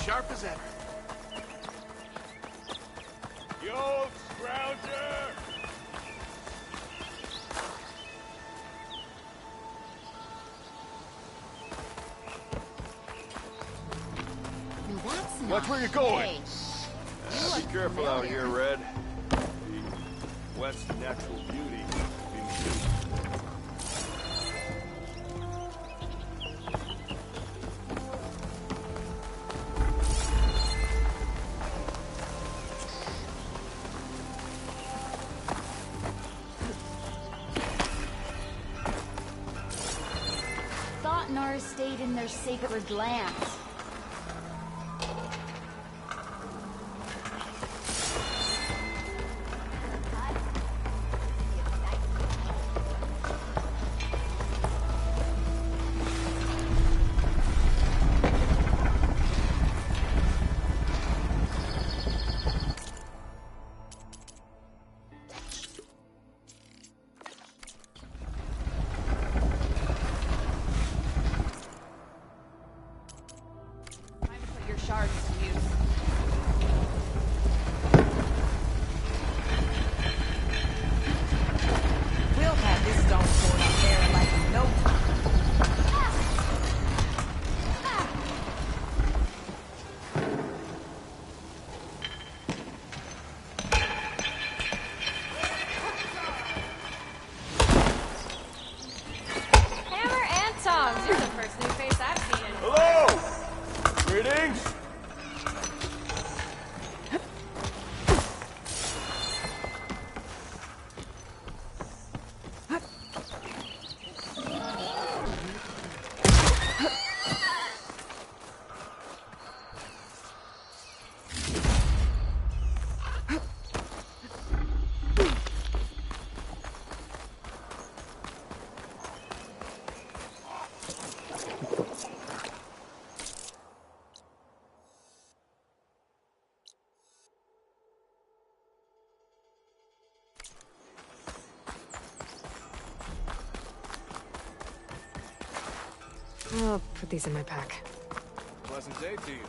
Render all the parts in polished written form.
Sharp as ever. Yo, Scrounger! Watch where you're going. Be careful out here, Red. The West's natural beauty. Stayed in their sacred lands. I'll put these in my pack. Pleasant day to you.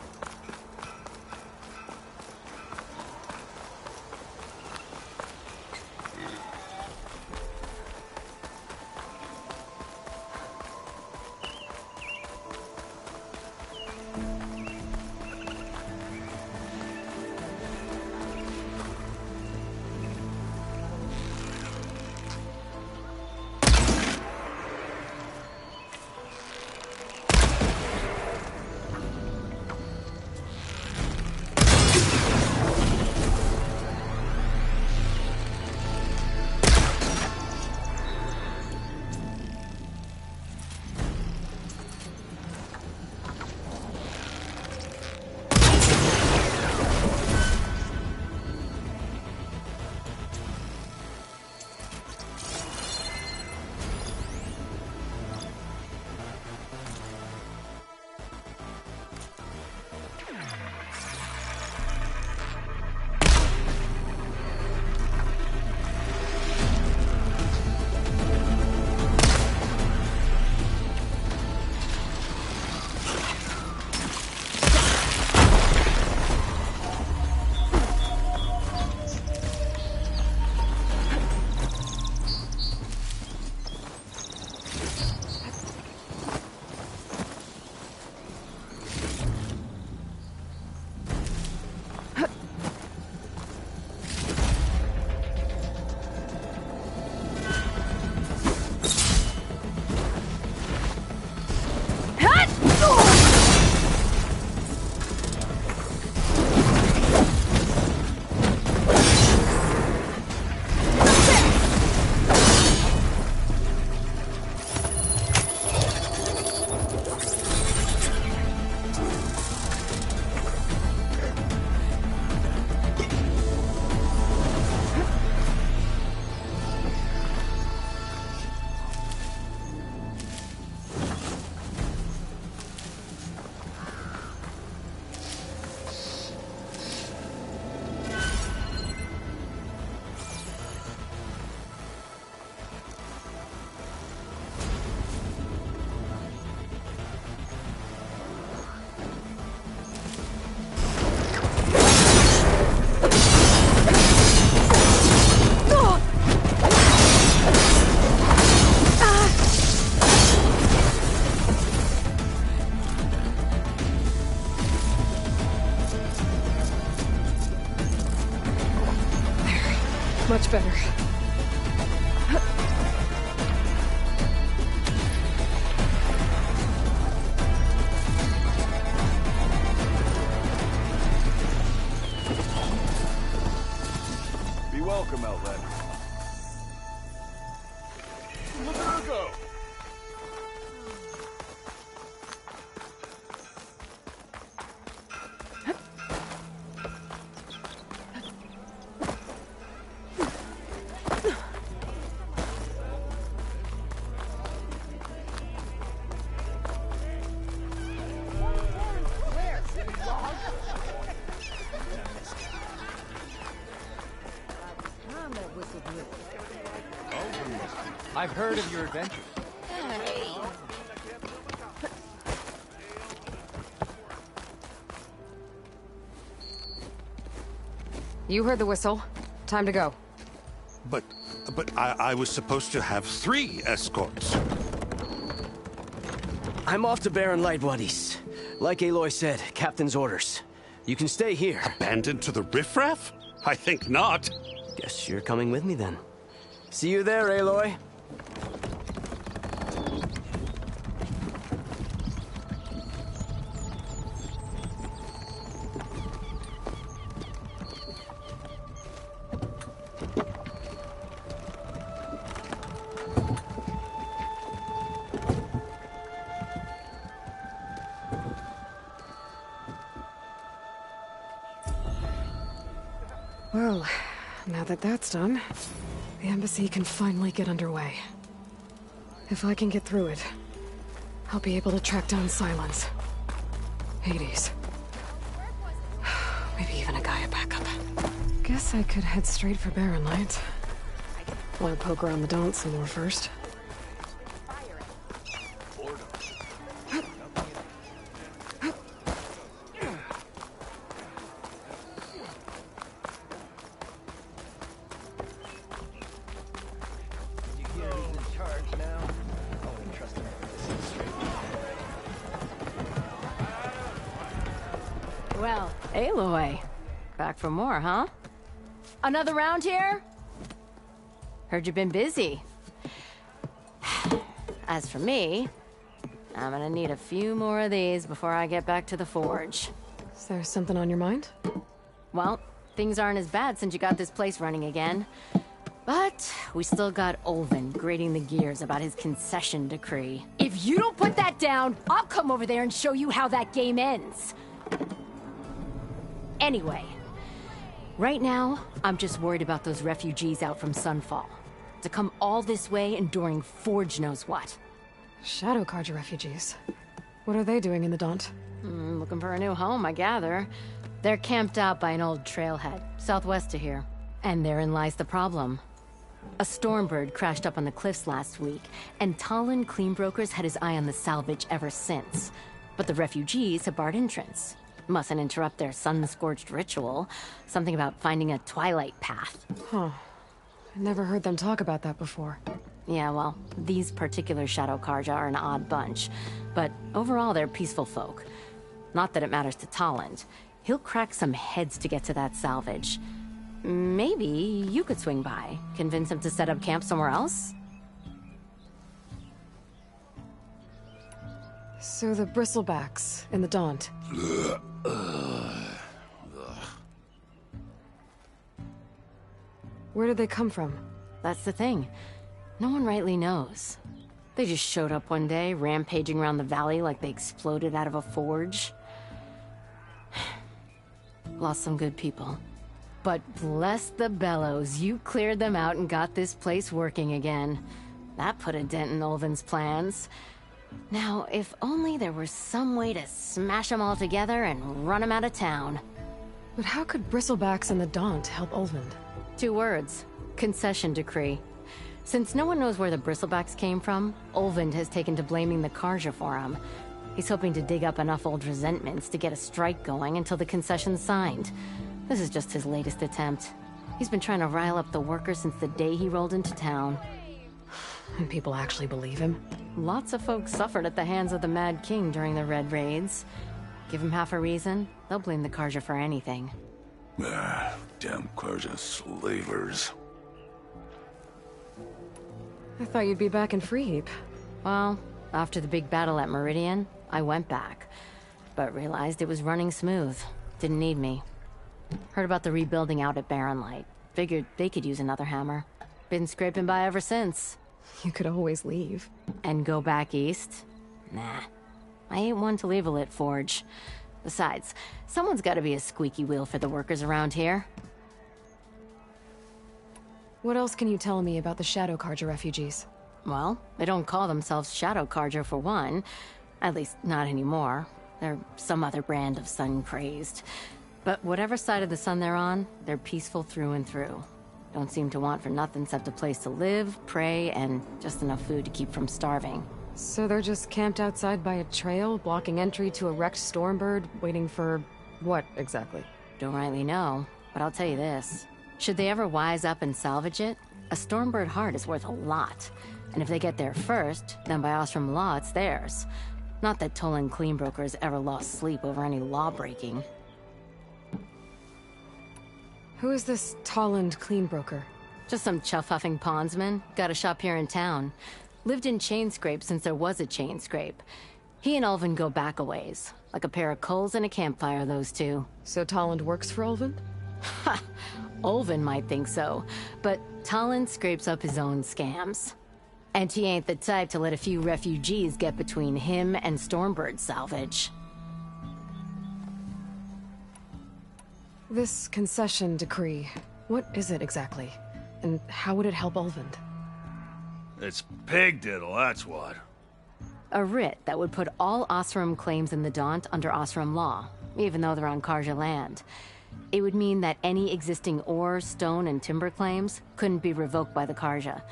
Much better. Be welcome, Outlander. Look at her go! I've heard of your adventures. You heard the whistle. Time to go. But I was supposed to have 3 escorts. I'm off to Barren Lightwaddies. Like Aloy said, Captain's orders. You can stay here. Abandoned to the riffraff? I think not. Guess you're coming with me then. See you there, Aloy. Well, now that that's done, the embassy can finally get underway. If I can get through it, I'll be able to track down Silence, Hades, maybe even a Gaia backup. Guess I could head straight for Barren Light. Want to poke around the Daunt some more first. Well, Aloy. Back for more, huh? Another round here? Heard you've been busy. As for me, I'm gonna need a few more of these before I get back to the forge. Is there something on your mind? Well, things aren't as bad since you got this place running again. But we still got Olvin grating the gears about his concession decree. If you don't put that down, I'll come over there and show you how that game ends. Anyway, right now, I'm just worried about those refugees out from Sunfall. To come all this way enduring Forge knows what. Shadow Carja refugees. What are they doing in the Daunt? Looking for a new home, I gather. They're camped out by an old trailhead, southwest of here. And therein lies the problem. A Stormbird crashed up on the cliffs last week, and Talon Cleanbrokers had his eye on the salvage ever since. But the refugees have barred entrance. Mustn't interrupt their sun-scorched ritual. Something about finding a twilight path. Huh. I never heard them talk about that before. Yeah, well, these particular Shadow Carja are an odd bunch. But overall, they're peaceful folk. Not that it matters to Talon. He'll crack some heads to get to that salvage. Maybe you could swing by, convince him to set up camp somewhere else? So the Bristlebacks in the Daunt. Where did they come from? That's the thing. No one rightly knows. They just showed up one day, rampaging around the valley like they exploded out of a forge. Lost some good people. But bless the bellows, you cleared them out and got this place working again. That put a dent in Olvin's plans. Now, if only there were some way to smash them all together and run them out of town. But how could Bristlebacks in the Daunt help Olvind? 2 words. Concession decree. Since no one knows where the Bristlebacks came from, Olvind has taken to blaming the Carja for them. He's hoping to dig up enough old resentments to get a strike going until the concession's signed. This is just his latest attempt. He's been trying to rile up the workers since the day he rolled into town. And people actually believe him? Lots of folks suffered at the hands of the Mad King during the Red Raids. Give him half a reason, they'll blame the Carja for anything. Damn Carja slavers. I thought you'd be back in Freeheap. Well, after the big battle at Meridian, I went back, but realized it was running smooth. Didn't need me. Heard about the rebuilding out at Barren Light. Figured they could use another hammer. Been scraping by ever since. You could always leave. And go back east? Nah. I ain't one to leave a lit forge. Besides, someone's gotta be a squeaky wheel for the workers around here. What else can you tell me about the Shadow Carja refugees? Well, they don't call themselves Shadow Carja for one. At least, not anymore. They're some other brand of sun-crazed. But whatever side of the sun they're on, they're peaceful through and through. Don't seem to want for nothing except a place to live, pray, and just enough food to keep from starving. So they're just camped outside by a trail, blocking entry to a wrecked Stormbird, waiting for... what, exactly? Don't rightly know, but I'll tell you this. Should they ever wise up and salvage it, a Stormbird heart is worth a lot. And if they get there first, then by Ostrom law, it's theirs. Not that Toland Cleanbrokers ever lost sleep over any law-breaking. Who is this Toland Cleanbroker? Just some chuff-huffing pondsman. Got a shop here in town. Lived in Chainscrape since there was a Chainscrape. He and Ulvund go back a ways. Like a pair of coals and a campfire, those two. So Toland works for Ulvund? Ha! Ulvund might think so, but Toland scrapes up his own scams. And he ain't the type to let a few refugees get between him and Stormbird salvage. This concession decree, what is it exactly? And how would it help Ulvund? It's pig diddle, that's what. A writ that would put all Osram claims in the Daunt under Osram law, even though they're on Carja land. It would mean that any existing ore, stone, and timber claims couldn't be revoked by the Carja.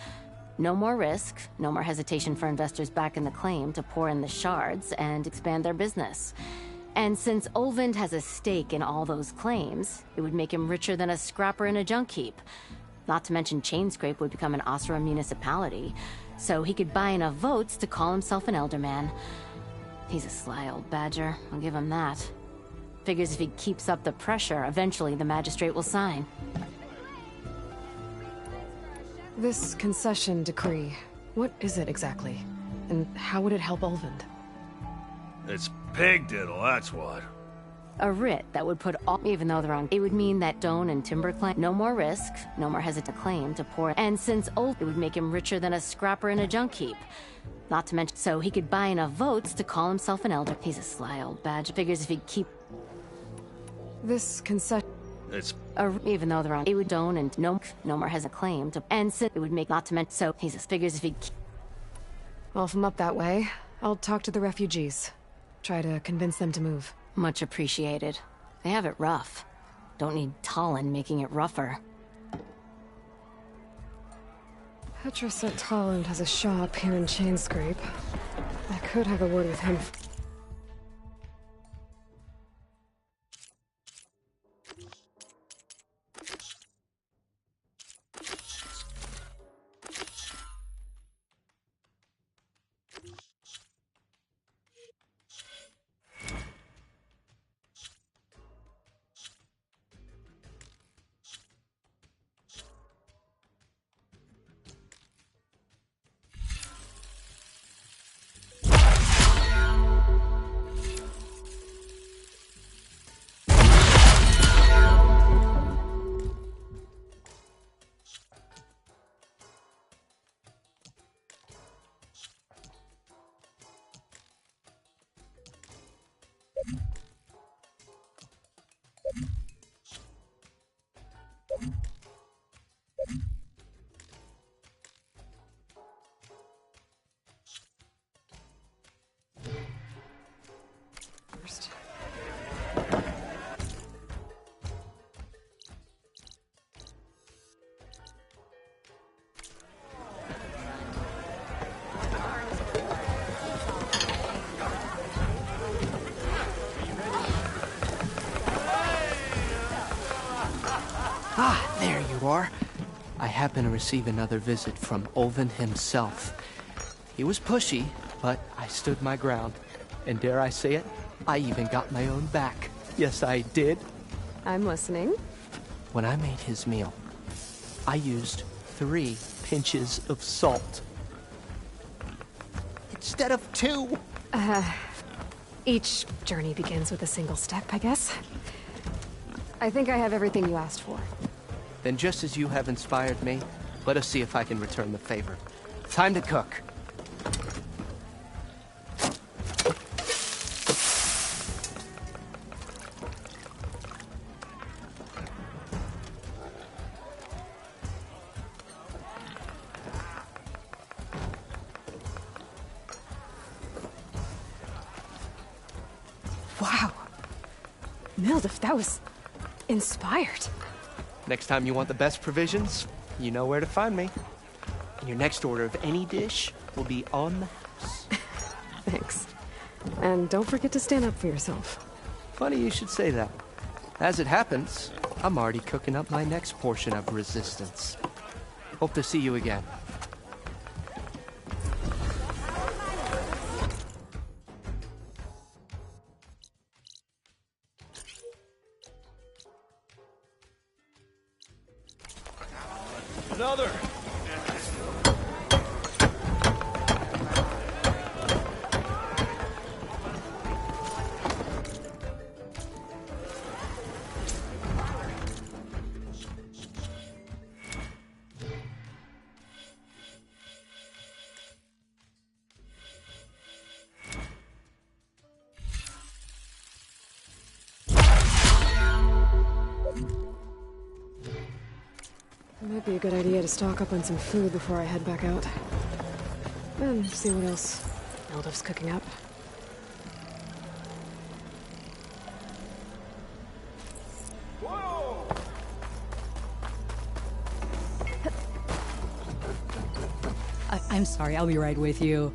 No more risk, no more hesitation for investors back in the claim to pour in the shards and expand their business. And since Ulvund has a stake in all those claims, it would make him richer than a scrapper in a junk heap. Not to mention Chainscrape would become an Osram municipality, so he could buy enough votes to call himself an Elderman. He's a sly old badger, I'll give him that. Figures if he keeps up the pressure, eventually the magistrate will sign. This concession decree, what is it exactly? And how would it help Ulvund? It's pig diddle, that's what. A writ that would put all, even though they're on, it would mean that stone and timber claim, no more risk, no more hesitant claim to pour, and since it would make him richer than a scrapper in a junk heap. Not to mention, so he could buy enough votes to call himself an elder. He's a sly old badger. Figures if he'd keep... This concession... It's... even though they're on, it would stone and no more has a claim to, and since it would make, not to mention, so he's a figures if he'd keep... Well, if I'm up that way, I'll talk to the refugees. Try to convince them to move. Much appreciated. They have it rough. Don't need Toland making it rougher. Petra said Toland has a shop here in Chainscrape. I could have a word with him. First. Ah, there you are. I happen to receive another visit from Ulvund himself. He was pushy, but I stood my ground. And dare I say it, I even got my own back. Yes, I did. I'm listening. When I made his meal, I used 3 pinches of salt. instead of 2? Each journey begins with a single step, I guess. I think I have everything you asked for. Then just as you have inspired me, let us see if I can return the favor. Time to cook. Wow. Mildif, that was inspired. Next time you want the best provisions, you know where to find me. And your next order of any dish will be on the house. Thanks. And don't forget to stand up for yourself. Funny you should say that. As it happens, I'm already cooking up my next portion of resistance. Hope to see you again. Another. It might be a good idea to stock up on some food before I head back out. And see what else Mildif's cooking up. I'm sorry, I'll be right with you.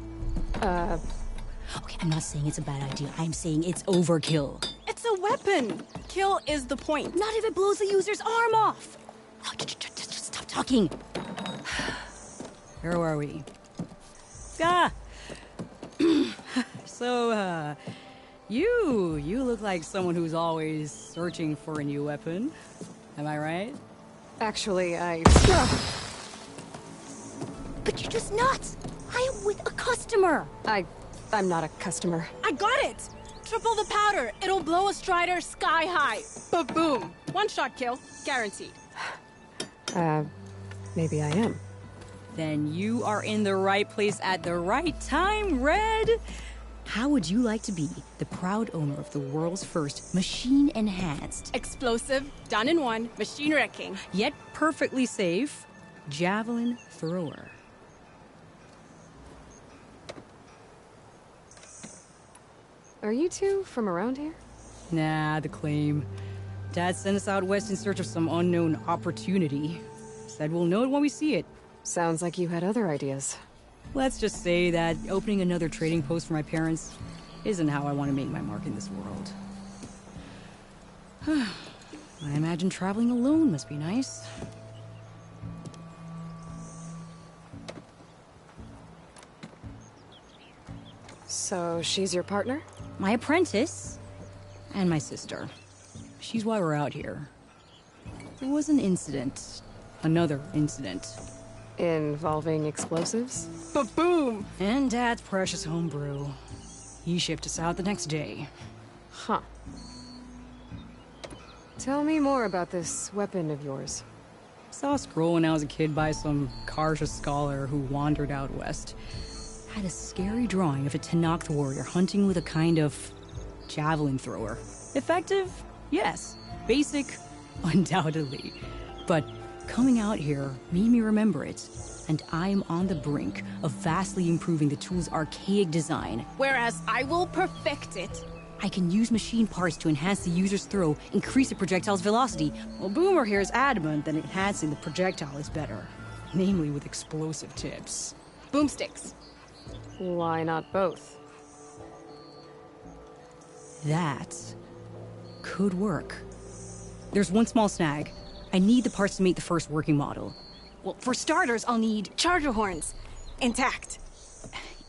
Okay, I'm not saying it's a bad idea. I'm saying it's overkill. It's a weapon! Kill is the point. Not if it blows the user's arm off! Oh, just stop talking. Where are we? So, you look like someone who's always searching for a new weapon. Am I right? Actually, But you're just nuts! I am with a customer! I'm not a customer. I got it! Triple the powder. It'll blow a Strider sky high. Ba-boom. One shot kill. Guaranteed. Maybe I am. Then you are in the right place at the right time, Red. How would you like to be the proud owner of the world's first machine-enhanced, Explosive, done in one, machine wrecking, yet perfectly safe, javelin thrower? Are you two from around here? Nah, the claim. Dad sent us out west in search of some unknown opportunity. Said we'll know it when we see it. Sounds like you had other ideas. Let's just say that opening another trading post for my parents isn't how I want to make my mark in this world. I imagine traveling alone must be nice. So she's your partner? My apprentice and my sister. She's why we're out here. There was an incident. Another incident. Involving explosives? Ba-boom! And Dad's precious homebrew. He shipped us out the next day. Huh. Tell me more about this weapon of yours. Saw a scroll when I was a kid by some Karja scholar who wandered out west. Had a scary drawing of a Tenakth warrior hunting with a kind of javelin thrower. Effective? Yes. Basic? Undoubtedly. But coming out here made me remember it, and I am on the brink of vastly improving the tool's archaic design. Whereas I will perfect it. I can use machine parts to enhance the user's throw, increase the projectile's velocity. Well, Boomer here is adamant that enhancing the projectile is better. Namely with explosive tips. Boomsticks. Why not both? That could work. There's one small snag. I need the parts to make the first working model. Well, for starters, I'll need Charger horns. Intact.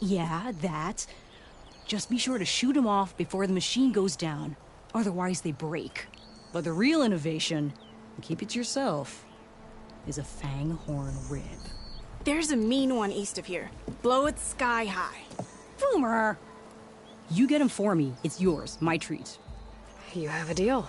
Yeah, that. Just be sure to shoot them off before the machine goes down. Otherwise, they break. But the real innovation, and keep it to yourself, is a fang horn rib. There's a mean one east of here. Blow it sky high. Boomer! You get him for me. It's yours. My treat. You have a deal.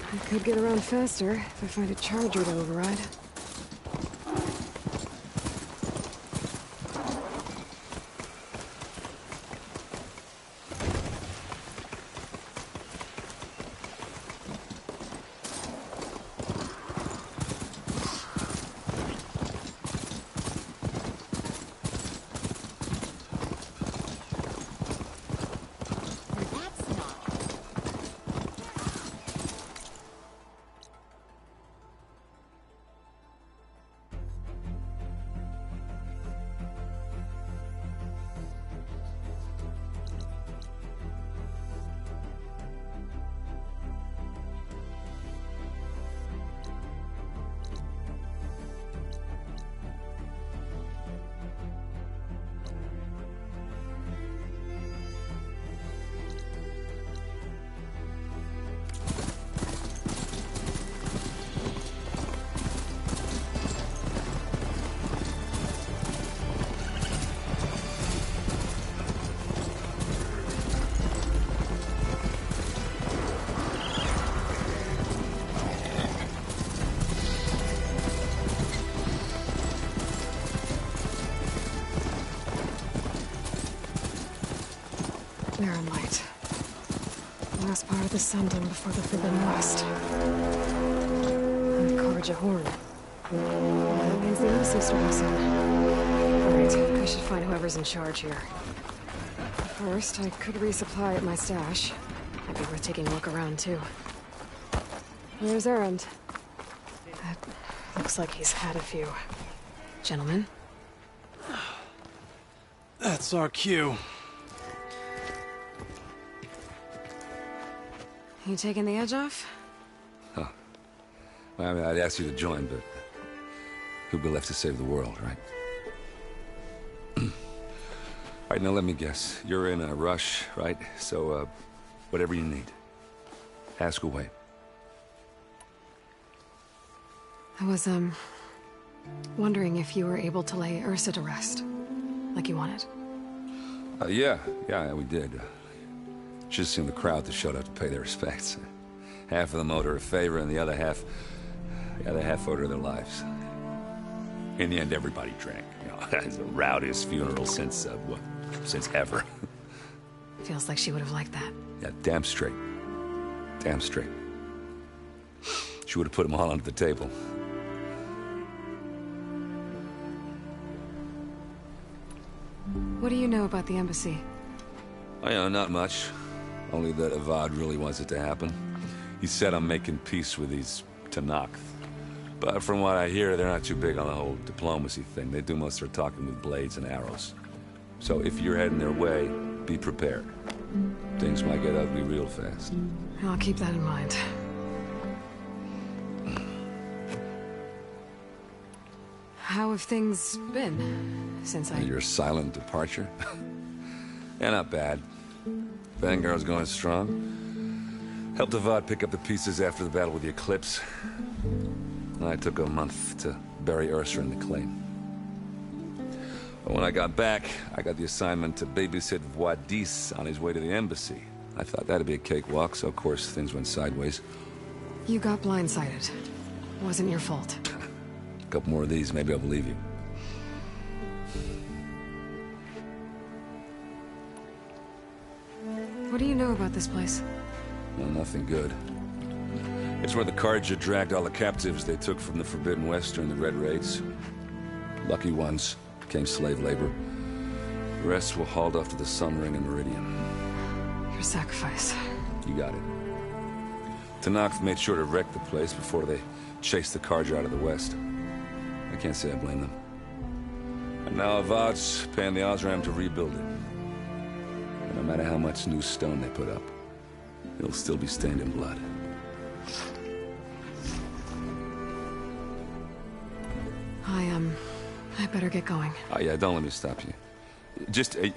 I could get around faster if I find a charger to override. Mirren light. Last part of the Sundom before the Forbidden West. And Korja Horn. That means the embassy storm soon. Alright, I should find whoever's in charge here. First, I could resupply at my stash. Might be worth taking a look around, too. Where's Erend? That looks like he's had a few. Gentlemen? That's our cue. You taking the edge off? Huh. Well, I mean, I'd ask you to join, but who'd be left to save the world, right? All right, now let me guess. You're in a rush, right? So, whatever you need, ask away. I was, wondering if you were able to lay Ursa to rest, like you wanted. Yeah, we did. Just seemed the crowd that showed up to pay their respects. Half of them owed her a favor, and the other half owed her their lives. In the end, everybody drank. You know, it's the rowdiest funeral since ever. Feels like she would have liked that. Yeah, damn straight. Damn straight. She would have put them all under the table. What do you know about the embassy? Oh, yeah, not much. Only that Avad really wants it to happen. He said I'm making peace with these Tenakth. But from what I hear, they're not too big on the whole diplomacy thing. They do most of their talking with blades and arrows. So if you're heading their way, be prepared. Things might get ugly real fast. I'll keep that in mind. How have things been since Your silent departure? Yeah, not bad. Vanguard's going strong. Helped Avad pick up the pieces after the battle with the Eclipse. And I took a month to bury Ursa in the claim. But when I got back, I got the assignment to babysit Wadis on his way to the embassy. I thought that'd be a cakewalk, so of course things went sideways. You got blindsided. Wasn't your fault. A couple more of these, maybe I'll believe you. What do you know about this place? Well, nothing good. It's where the Carja dragged all the captives they took from the Forbidden West during the Red Raids. Lucky ones became slave labor. The rest were hauled off to the Sun Ring and Meridian. Your sacrifice. You got it. Tenakth made sure to wreck the place before they chased the Carja out of the West. I can't say I blame them. And now Avad's paying the Osram to rebuild it. And no matter how much new stone they put up, it'll still be stained in blood. I better get going. Oh yeah, don't let me stop you. Just, are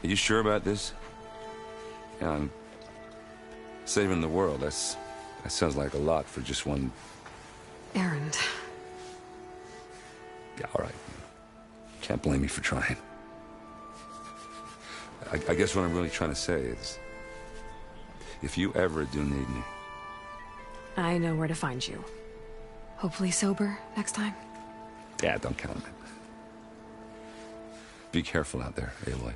you sure about this? Yeah, saving the world, that sounds like a lot for just one... Errand. Yeah, all right. Can't blame me for trying. I guess what I'm really trying to say is, if you ever do need me... I know where to find you. Hopefully sober next time. Yeah, don't count on it. Be careful out there, Aloy.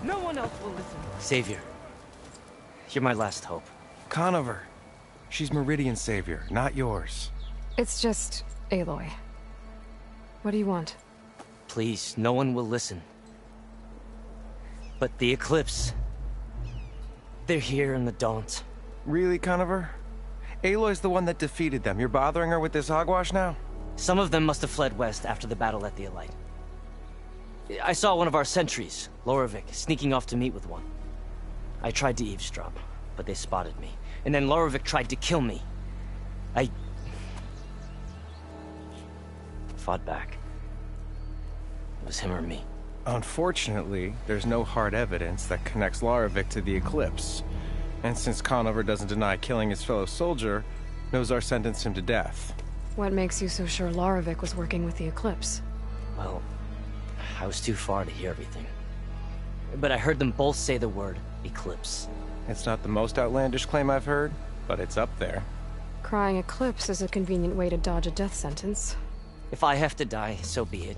No one else will listen. Savior, you're my last hope. Conover. She's Meridian's savior, not yours. It's just Aloy. What do you want? Please, no one will listen. But the Eclipse... they're here in the Daunt. Really, Conover? Aloy's the one that defeated them. You're bothering her with this hogwash now? Some of them must have fled west after the battle at the Elite. I saw one of our sentries, Loravik, sneaking off to meet with one. I tried to eavesdrop, but they spotted me. And then Loravik tried to kill me. I... fought back. It was him or me. Unfortunately, there's no hard evidence that connects Loravik to the Eclipse. And since Conover doesn't deny killing his fellow soldier, Nozar sentenced him to death. What makes you so sure Loravik was working with the Eclipse? Well, I was too far to hear everything. But I heard them both say the word Eclipse. It's not the most outlandish claim I've heard, but it's up there. Crying Eclipse is a convenient way to dodge a death sentence. If I have to die, so be it.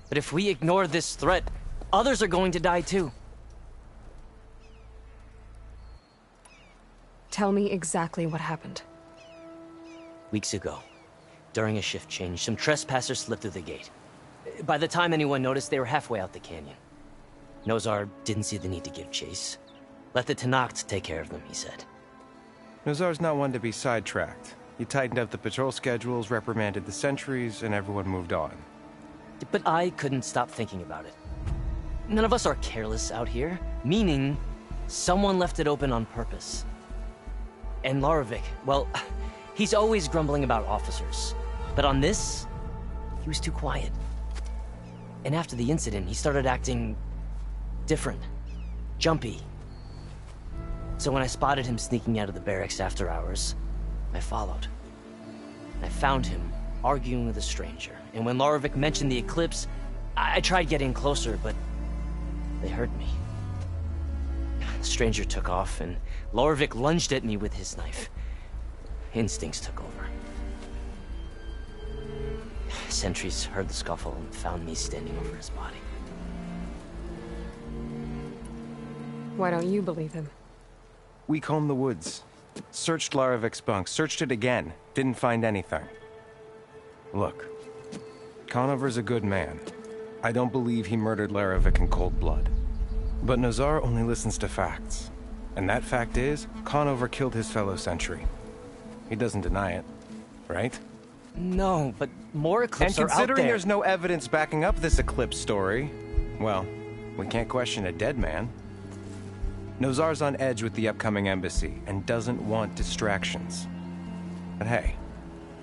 But if we ignore this threat, others are going to die too. Tell me exactly what happened. Weeks ago, during a shift change, some trespassers slipped through the gate. By the time anyone noticed, they were halfway out the canyon. Nozar didn't see the need to give chase. Let the Tenakth take care of them, he said. Nozar's not one to be sidetracked. He tightened up the patrol schedules, reprimanded the sentries, and everyone moved on. But I couldn't stop thinking about it. None of us are careless out here, meaning someone left it open on purpose. And Loravik, well, he's always grumbling about officers. But on this, he was too quiet. And after the incident, he started acting different, jumpy. So when I spotted him sneaking out of the barracks after hours, I followed. I found him arguing with a stranger. And when Loravik mentioned the Eclipse, I tried getting closer, but they heard me. The stranger took off, and Loravik lunged at me with his knife. Instincts took over. Sentries heard the scuffle and found me standing over his body. Why don't you believe him? We combed the woods. Searched Laravik's bunk. Searched it again. Didn't find anything. Look. Conover's a good man. I don't believe he murdered Laravik in cold blood. But Nozar only listens to facts. And that fact is, Conover killed his fellow sentry. He doesn't deny it, right? No, but more Eclipse are out there. And considering there's no evidence backing up this Eclipse story, well, we can't question a dead man. Nozar's on edge with the upcoming embassy and doesn't want distractions. But hey,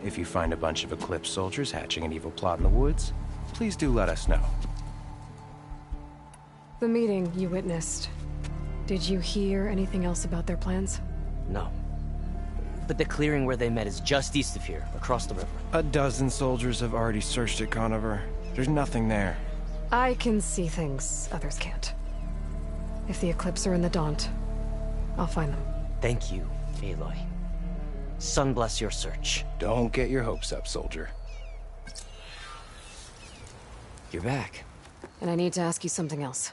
if you find a bunch of Eclipse soldiers hatching an evil plot in the woods, please do let us know. The meeting you witnessed. Did you hear anything else about their plans? No. But the clearing where they met is just east of here, across the river. A dozen soldiers have already searched it, Conover. There's nothing there. I can see things others can't. If the Eclipse are in the Daunt, I'll find them. Thank you, Aloy. Sun bless your search. Don't get your hopes up, soldier. You're back. And I need to ask you something else.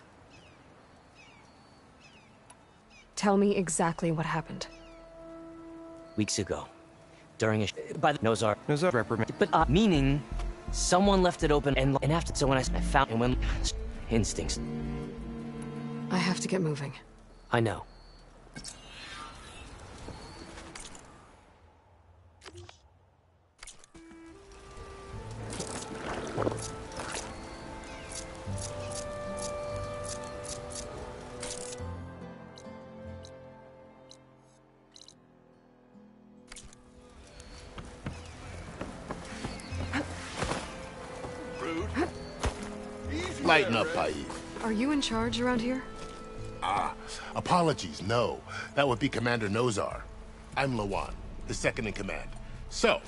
Tell me exactly what happened. Weeks ago, during a by the Nozar reprimand. But meaning, someone left it open and after. So when I found and when instincts. I have to get moving. I know. Lighten up, Paiv. Are you in charge around here? Apologies, no. That would be Commander Nozar. I'm Lawan, his second-in-command. So,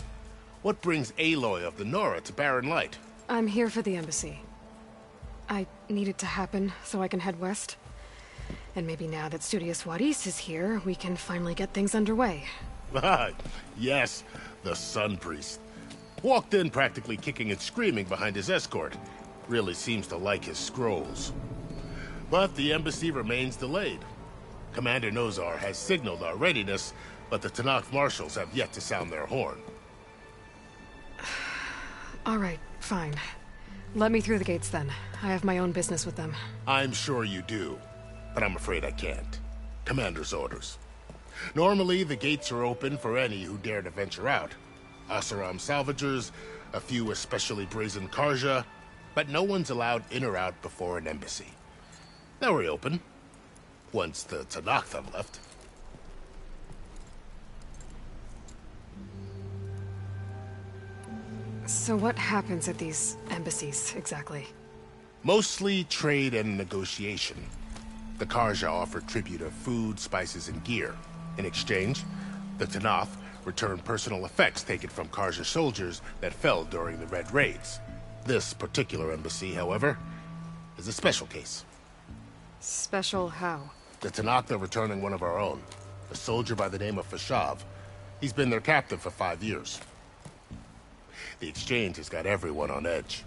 what brings Aloy of the Nora to Barren Light? I'm here for the embassy. I need it to happen so I can head west. And maybe now that Studious Juarez is here, we can finally get things underway. Yes, the Sun Priest. Walked in practically kicking and screaming behind his escort. Really seems to like his scrolls. But the embassy remains delayed. Commander Nozar has signaled our readiness, but the Tenakth marshals have yet to sound their horn. All right, fine. Let me through the gates then. I have my own business with them. I'm sure you do, but I'm afraid I can't. Commander's orders. Normally, the gates are open for any who dare to venture out. Asaram salvagers, a few especially brazen Karja, but no one's allowed in or out before an embassy. They'll reopen, once the Tenakth have left. So what happens at these embassies, exactly? Mostly trade and negotiation. The Karja offer tribute of food, spices, and gear. In exchange, the Tenakth return personal effects taken from Karja soldiers that fell during the Red Raids. This particular embassy, however, is a special case. Special how? The Tenakth are returning one of our own, a soldier by the name of Fashav. He's been their captive for 5 years. The exchange has got everyone on edge.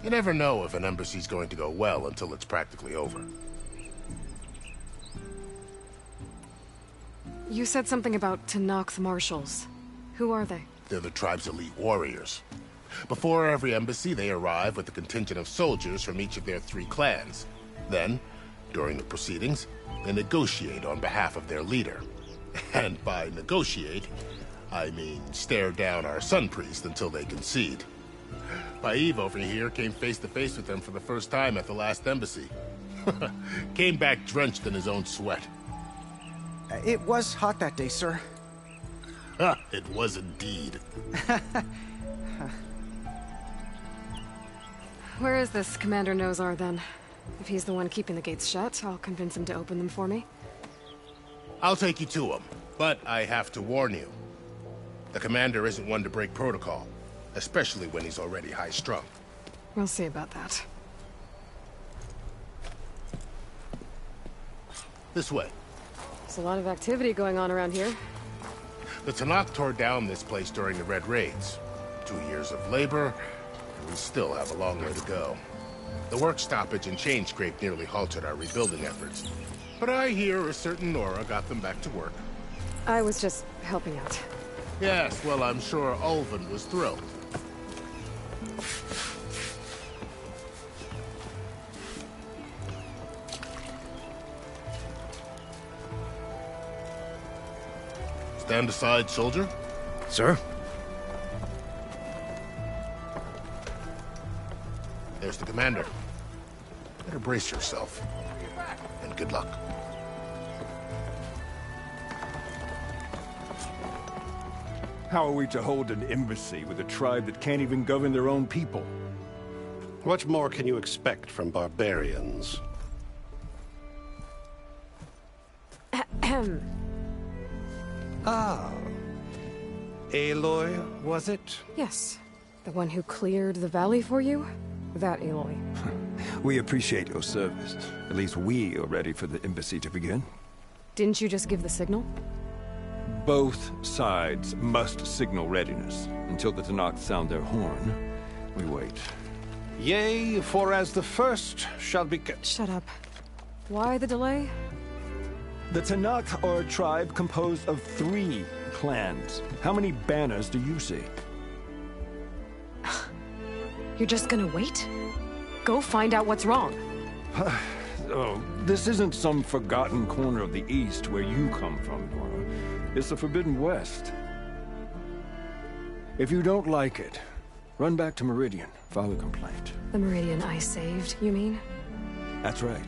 You never know if an embassy's going to go well until it's practically over. You said something about Tenakth marshals. Who are they? They're the tribe's elite warriors. Before every embassy, they arrive with a contingent of soldiers from each of their 3 clans. Then, during the proceedings, they negotiate on behalf of their leader. And by negotiate, I mean stare down our Sun Priest until they concede. Paiv over here came face to face with them for the first time at the last embassy. Came back drenched in his own sweat. It was hot that day, sir. It was indeed. Where is this Commander Nozar, then? If he's the one keeping the gates shut, I'll convince him to open them for me. I'll take you to him, but I have to warn you. The commander isn't one to break protocol, especially when he's already high-strung. We'll see about that. This way. There's a lot of activity going on around here. The Tenakth tore down this place during the Red Raids. 2 years of labor, and we still have a long way to go. The work stoppage and chain scrape nearly halted our rebuilding efforts. But I hear a certain Nora got them back to work. I was just helping out. Yes, well, I'm sure Ulvin was thrilled. Stand aside, soldier. Sir? There's the commander. Better brace yourself. And good luck. How are we to hold an embassy with a tribe that can't even govern their own people? What more can you expect from barbarians? Ahem. Ah. Aloy, was it? Yes. The one who cleared the valley for you? that Aloy. We appreciate your service. At least we are ready for the embassy to begin. Didn't you just give the signal? Both sides must signal readiness. Until the Tenakth sound their horn, we wait. Yea, for as the first shall be... Shut up. Why the delay? The Tenakth are a tribe composed of 3 clans. How many banners do you see? You're just gonna wait? Go find out what's wrong. Oh, this isn't some forgotten corner of the East where you come from, Nora. It's the Forbidden West. If you don't like it, run back to Meridian, file a complaint. The Meridian I saved, you mean? That's right.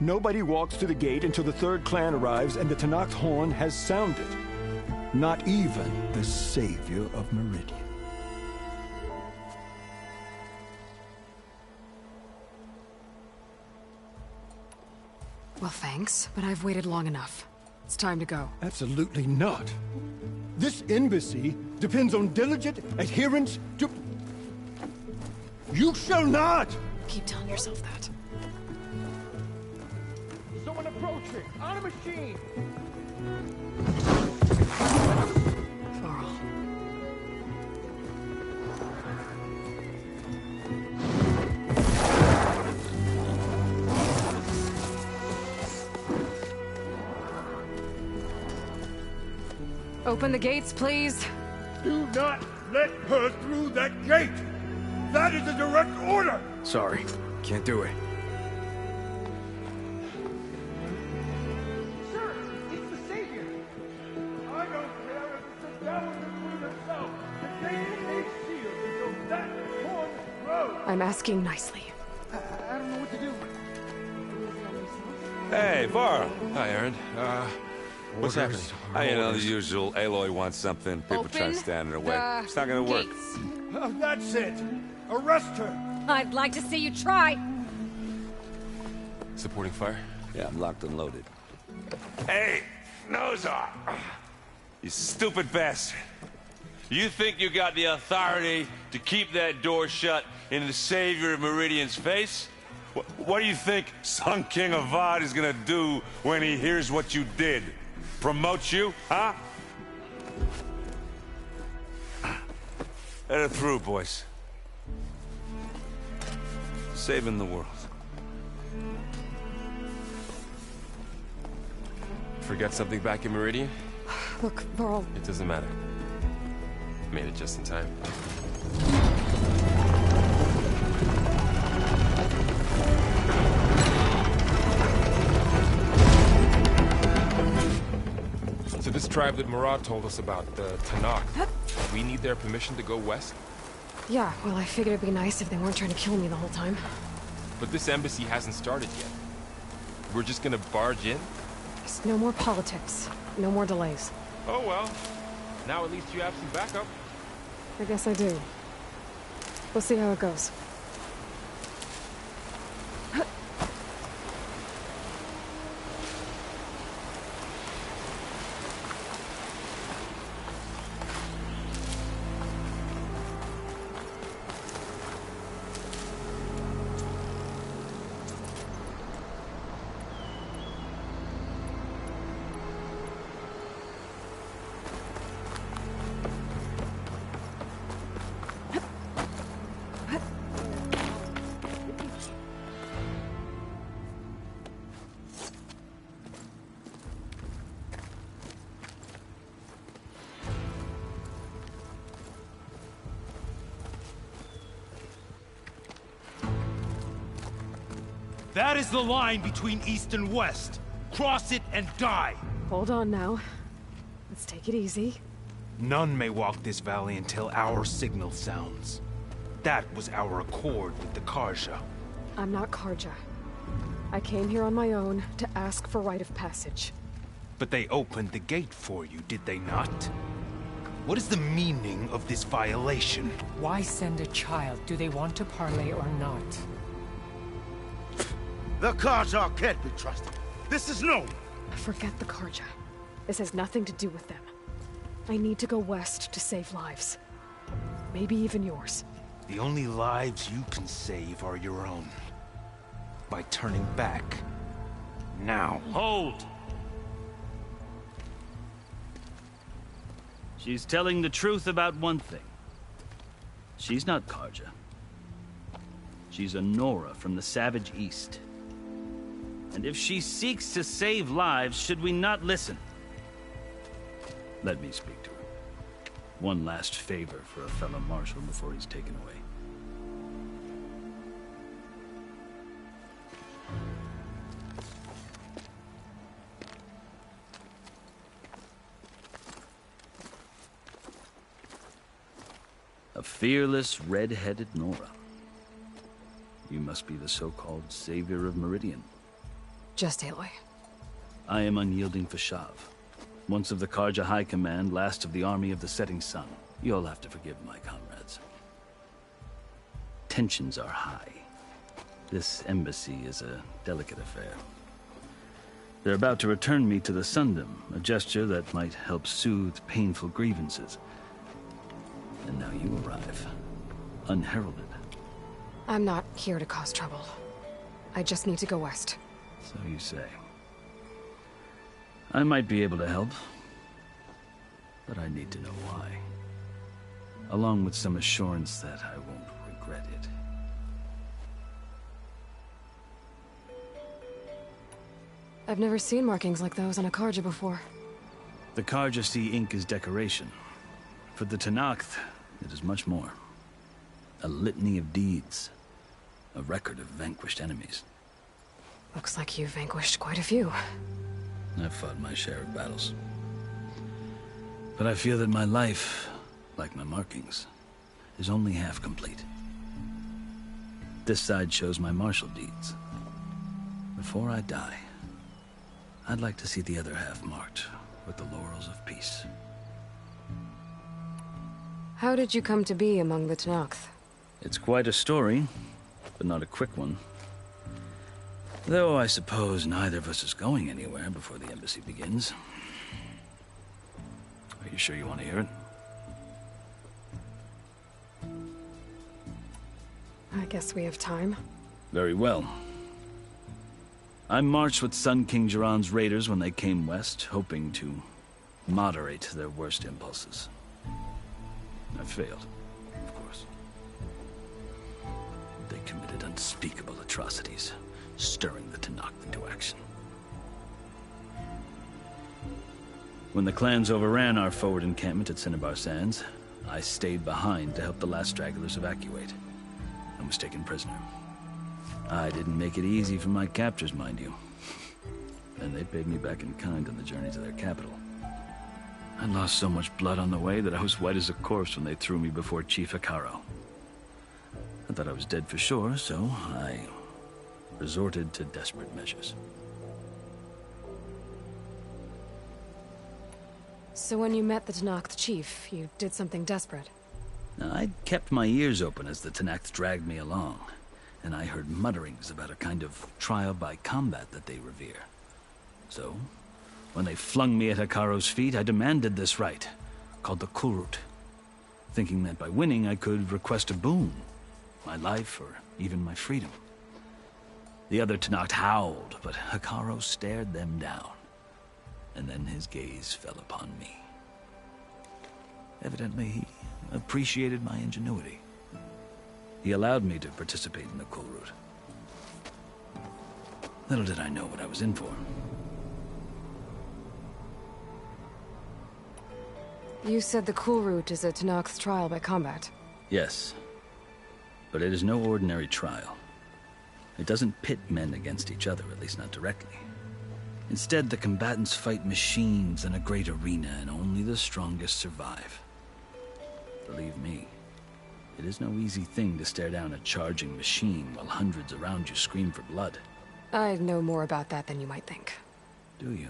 Nobody walks to the gate until the 3rd clan arrives and the Tenakth horn has sounded. Not even the savior of Meridian. Well, thanks, but I've waited long enough. It's time to go. Absolutely not. This embassy depends on diligent adherence to... You shall not! Keep telling yourself that. Someone approaching! On a machine! Varl. Open the gates, please. Do not let her through that gate! That is a direct order! Sorry, can't do it. Sir, it's the Savior! I don't care if it's the devil that himself. The gate is sealed until that horn grows! I'm asking nicely. I don't know what to do. Hey, Varl. Hi, Aaron. What's happening? You know, the usual. Aloy wants something. People try to stand in her way. It's not gonna work. Oh, that's it! Arrest her! I'd like to see you try. Supporting fire? Yeah, I'm locked and loaded. Hey, Nozar! You stupid bastard. You think you got the authority to keep that door shut in the Savior of Meridian's face? What do you think Sun King Avad is gonna do when he hears what you did? Promote you, huh? Let her through, boys. Saving the world. Forget something back in Meridian? Look, Varl. It doesn't matter. Made it just in time. So this tribe that Murad told us about, the Tenakth, we need their permission to go west? Yeah, well, I figured it'd be nice if they weren't trying to kill me the whole time. But this embassy hasn't started yet. We're just gonna barge in? Just no more politics. No more delays. Oh well. Now at least you have some backup. I guess I do. We'll see how it goes. That is the line between East and West. Cross it and die. Hold on now. Let's take it easy. None may walk this valley until our signal sounds. That was our accord with the Carja. I'm not Carja. I came here on my own to ask for rite of passage. But they opened the gate for you, did they not? What is the meaning of this violation? Why send a child? Do they want to parley or not? The Carja can't be trusted. This is known. Forget the Carja. This has nothing to do with them. I need to go west to save lives. Maybe even yours. The only lives you can save are your own. By turning back. Now. Hold! She's telling the truth about one thing. She's not Carja. She's a Nora from the Savage East. And if she seeks to save lives, should we not listen? Let me speak to her. One last favor for a fellow marshal before he's taken away. A fearless, red-headed Nora. You must be the so-called savior of Meridian. Just Aloy. I am Unyielding Fashav. Once of the Carja High Command, last of the Army of the Setting Sun. You'll have to forgive my comrades. Tensions are high. This embassy is a delicate affair. They're about to return me to the Sundom, a gesture that might help soothe painful grievances. And now you arrive, unheralded. I'm not here to cause trouble. I just need to go west. So you say. I might be able to help, but I need to know why. Along with some assurance that I won't regret it. I've never seen markings like those on a Carja before. The Carja see ink as decoration. For the Tenakth, it is much more. A litany of deeds. A record of vanquished enemies. Looks like you've vanquished quite a few. I've fought my share of battles. But I feel that my life, like my markings, is only half complete. This side shows my martial deeds. Before I die, I'd like to see the other half marked with the laurels of peace. How did you come to be among the Tenakth? It's quite a story, but not a quick one. Though I suppose neither of us is going anywhere before the embassy begins. Are you sure you want to hear it? I guess we have time. Very well. I marched with Sun King Jiran's raiders when they came west, hoping to moderate their worst impulses. I failed, of course. They committed unspeakable atrocities, stirring the Tenakth into action. When the clans overran our forward encampment at Cinnabar Sands, I stayed behind to help the last stragglers evacuate, and was taken prisoner. I didn't make it easy for my captors, mind you. And they paid me back in kind on the journey to their capital. I lost so much blood on the way that I was white as a corpse when they threw me before Chief Hekarro. I thought I was dead for sure, so I resorted to desperate measures. So when you met the Tenakth chief, you did something desperate? Now, I'd kept my ears open as the Tenakth dragged me along, and I heard mutterings about a kind of trial by combat that they revere. So, when they flung me at Hekarro's feet, I demanded this right, called the Kulrut, thinking that by winning I could request a boon, my life or even my freedom. The other Tenakth howled, but Hekarro stared them down, and then his gaze fell upon me. Evidently, he appreciated my ingenuity. He allowed me to participate in the Kulrut. Little did I know what I was in for. You said the Kulrut is a Tenakth's trial by combat. Yes, but it is no ordinary trial. It doesn't pit men against each other, at least not directly. Instead, the combatants fight machines in a great arena, and only the strongest survive. Believe me, it is no easy thing to stare down a charging machine while hundreds around you scream for blood. I know more about that than you might think. Do you?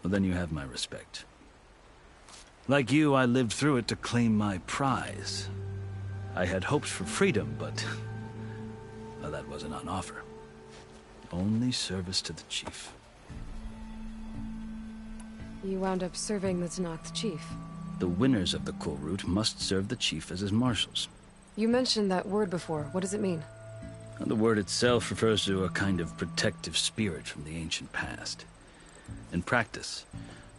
Well, then you have my respect. Like you, I lived through it to claim my prize. I had hopes for freedom, but well, that wasn't on offer. Only service to the chief. You wound up serving the Tenakth chief. The winners of the Kulrut must serve the chief as his marshals. You mentioned that word before. What does it mean? The word itself refers to a kind of protective spirit from the ancient past. In practice,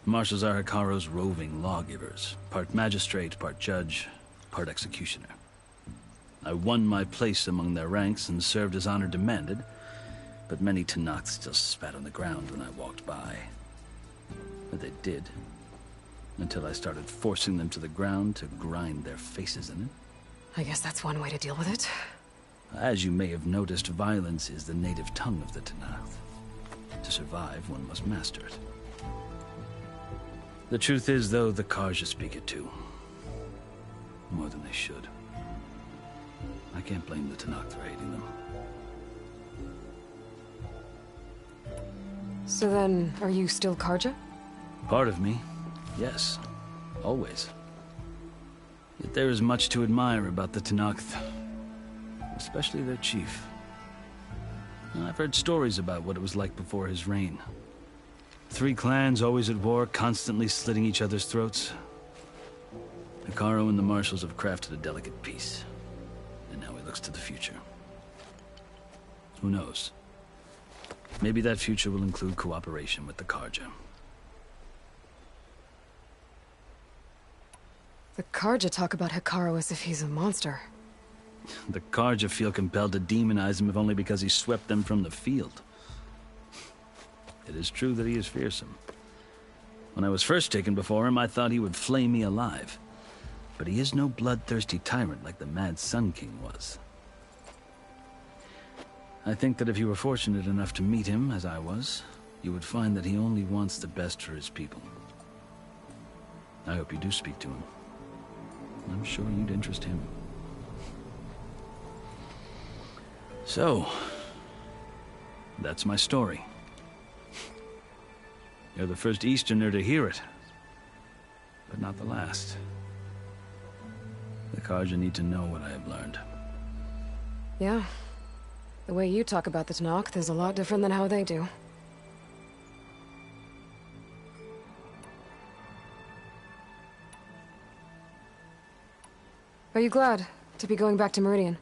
marshals are Hekarro's roving lawgivers, part magistrate, part judge, part executioner. I won my place among their ranks and served as honor demanded, but many Tenakth still spat on the ground when I walked by. But they did, until I started forcing them to the ground to grind their faces in it. I guess that's one way to deal with it. As you may have noticed, violence is the native tongue of the Tenakth. To survive, one must master it. The truth is, though, the Carja speak it too. More than they should. I can't blame the Tenakth for hating them. So then, are you still Carja? Part of me, yes. Always. Yet there is much to admire about the Tenakth. Especially their chief. I've heard stories about what it was like before his reign. 3 clans always at war, constantly slitting each other's throats. Hekarro and the marshals have crafted a delicate peace. And now he looks to the future. Who knows? Maybe that future will include cooperation with the Carja. The Carja talk about Hekarro as if he's a monster. The Carja feel compelled to demonize him if only because he swept them from the field. It is true that he is fearsome. When I was first taken before him, I thought he would flay me alive. But he is no bloodthirsty tyrant like the Mad Sun King was. I think that if you were fortunate enough to meet him, as I was, you would find that he only wants the best for his people. I hope you do speak to him. I'm sure you'd interest him. So, that's my story. You're the first Easterner to hear it, but not the last. The Carja need to know what I have learned. Yeah. The way you talk about the Tenakth is a lot different than how they do. Are you glad to be going back to Meridian?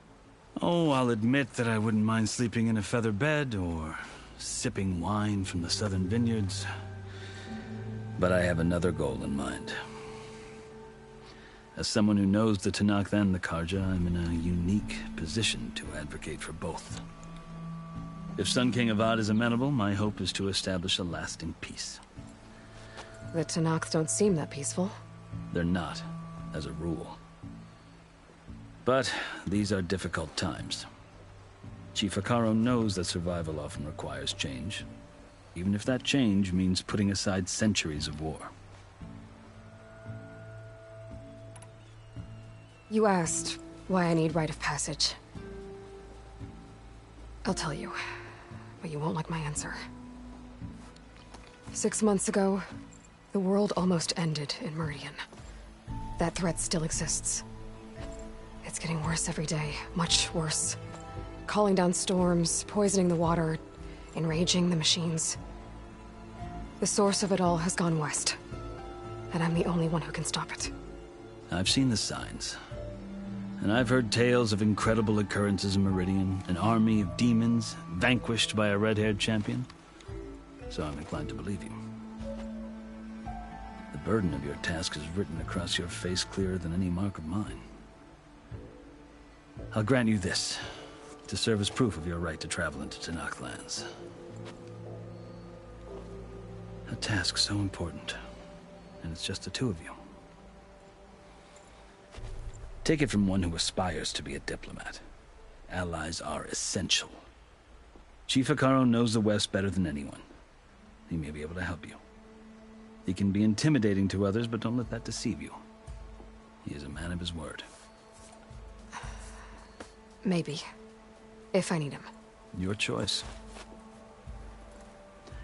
Oh, I'll admit that I wouldn't mind sleeping in a feather bed or sipping wine from the southern vineyards. But I have another goal in mind. As someone who knows the Tenakth and the Carja, I'm in a unique position to advocate for both. If Sun King Avad is amenable, my hope is to establish a lasting peace. The Tenakth don't seem that peaceful. They're not, as a rule. But these are difficult times. Chief Hekarro knows that survival often requires change, even if that change means putting aside centuries of war. You asked why I need rite of passage. I'll tell you, but you won't like my answer. 6 months ago, the world almost ended in Meridian. That threat still exists. It's getting worse every day, much worse. Calling down storms, poisoning the water, enraging the machines. The source of it all has gone west, and I'm the only one who can stop it. I've seen the signs. And I've heard tales of incredible occurrences in Meridian, an army of demons vanquished by a red-haired champion. So I'm inclined to believe you. The burden of your task is written across your face clearer than any mark of mine. I'll grant you this, to serve as proof of your right to travel into Tenakth lands. A task so important, and it's just the two of you. Take it from one who aspires to be a diplomat. Allies are essential. Chief Hekarro knows the West better than anyone. He may be able to help you. He can be intimidating to others, but don't let that deceive you. He is a man of his word. Maybe. If I need him. Your choice.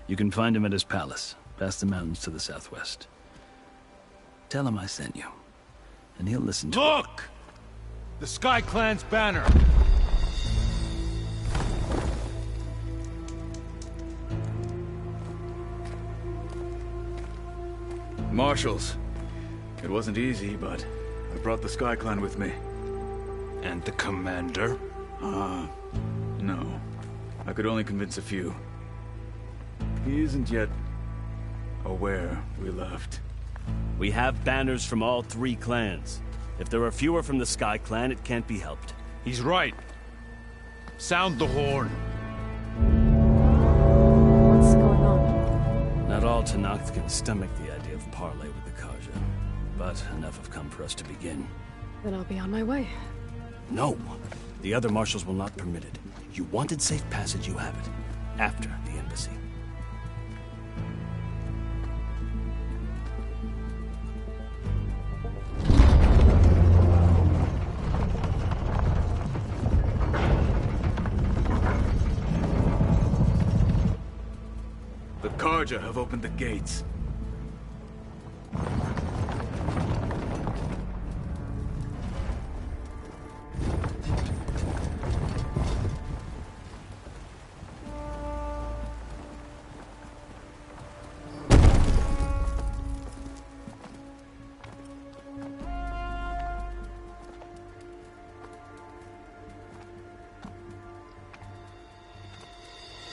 You can find him at his palace, past the mountains to the southwest. Tell him I sent you, and he'll listen to Look! The Sky Clan's banner! Marshals, It wasn't easy, but I brought the Sky Clan with me. And the commander? No. I could only convince a few. He isn't yet aware we left. We have banners from all 3 clans. If there are fewer from the Sky Clan, it can't be helped. He's right. Sound the horn. What's going on? Not all Tenakth can stomach the idea of parley with the Carja, but enough have come for us to begin. Then I'll be on my way. No! The other marshals will not permit it. You wanted safe passage, you have it. After the embassy. The Carja have opened the gates.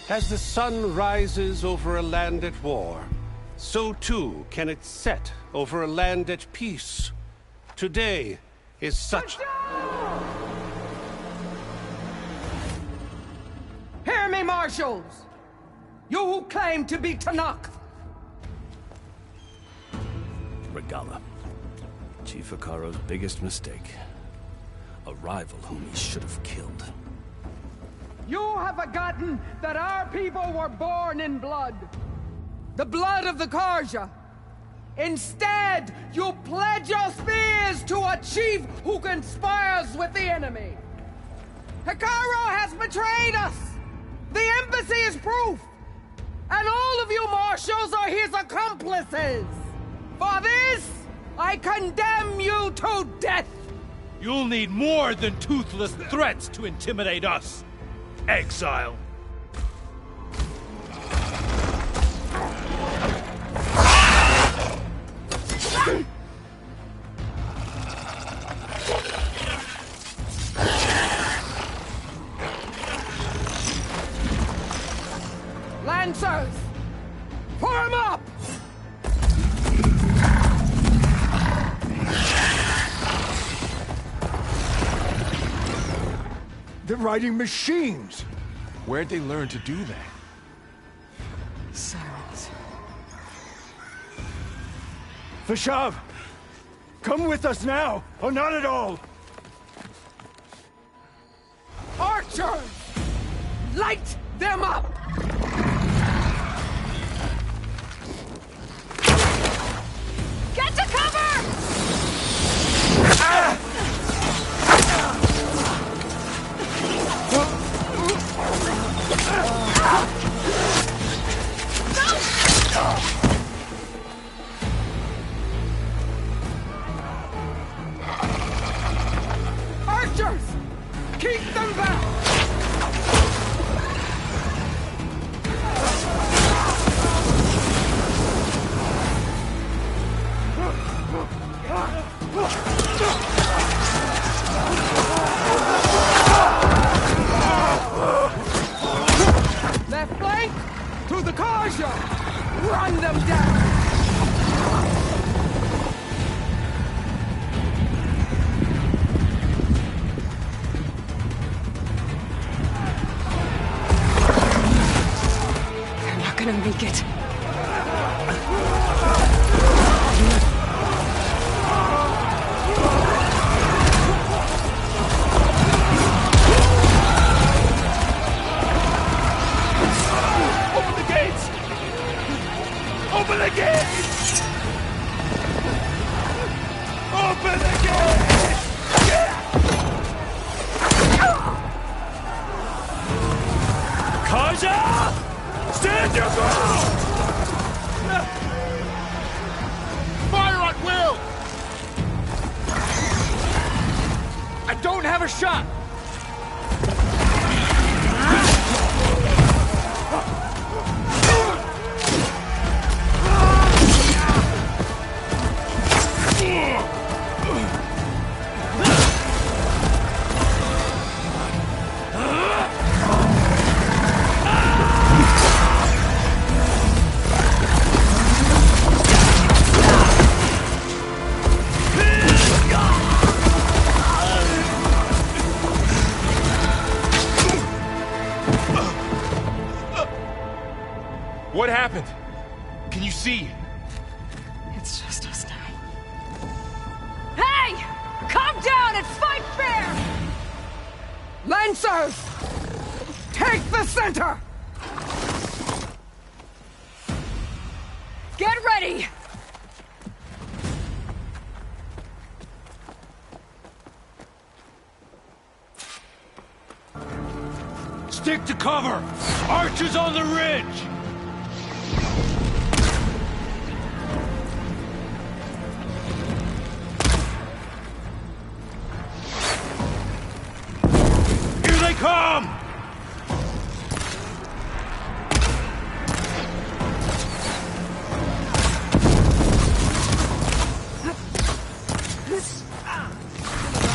As the sun rises over a land at war, so too can it set over a land at peace. Today is such... Hear me, marshals! You who claim to be Tenakth! Regalla. Chief Hekarro's biggest mistake. A rival whom he should have killed. You have forgotten that our people were born in blood. The blood of the Carja. Instead, you pledge your spears to a chief who conspires with the enemy. Hekarro has betrayed us. The embassy is proof. And all of you marshals are his accomplices. For this, I condemn you to death. You'll need more than toothless threats to intimidate us. Exile. Lancers, form up! They're riding machines! Where'd they learn to do that? Silence. Vashav! Come with us now, or not at all! Archers! Light them up! Get to cover! Archers! Keep them back! Left flank! To the Carja! Run them down! They're not gonna make it. Open the gates! Open the gates! Open the gates! Carja! Stand your ground! Fire at will! I don't have a shot! happened? Can you see? It's just us now. Hey! Calm down and fight fair! Lancers! Take the center! Get ready! Stick to cover! Archers on the ridge! Here they come!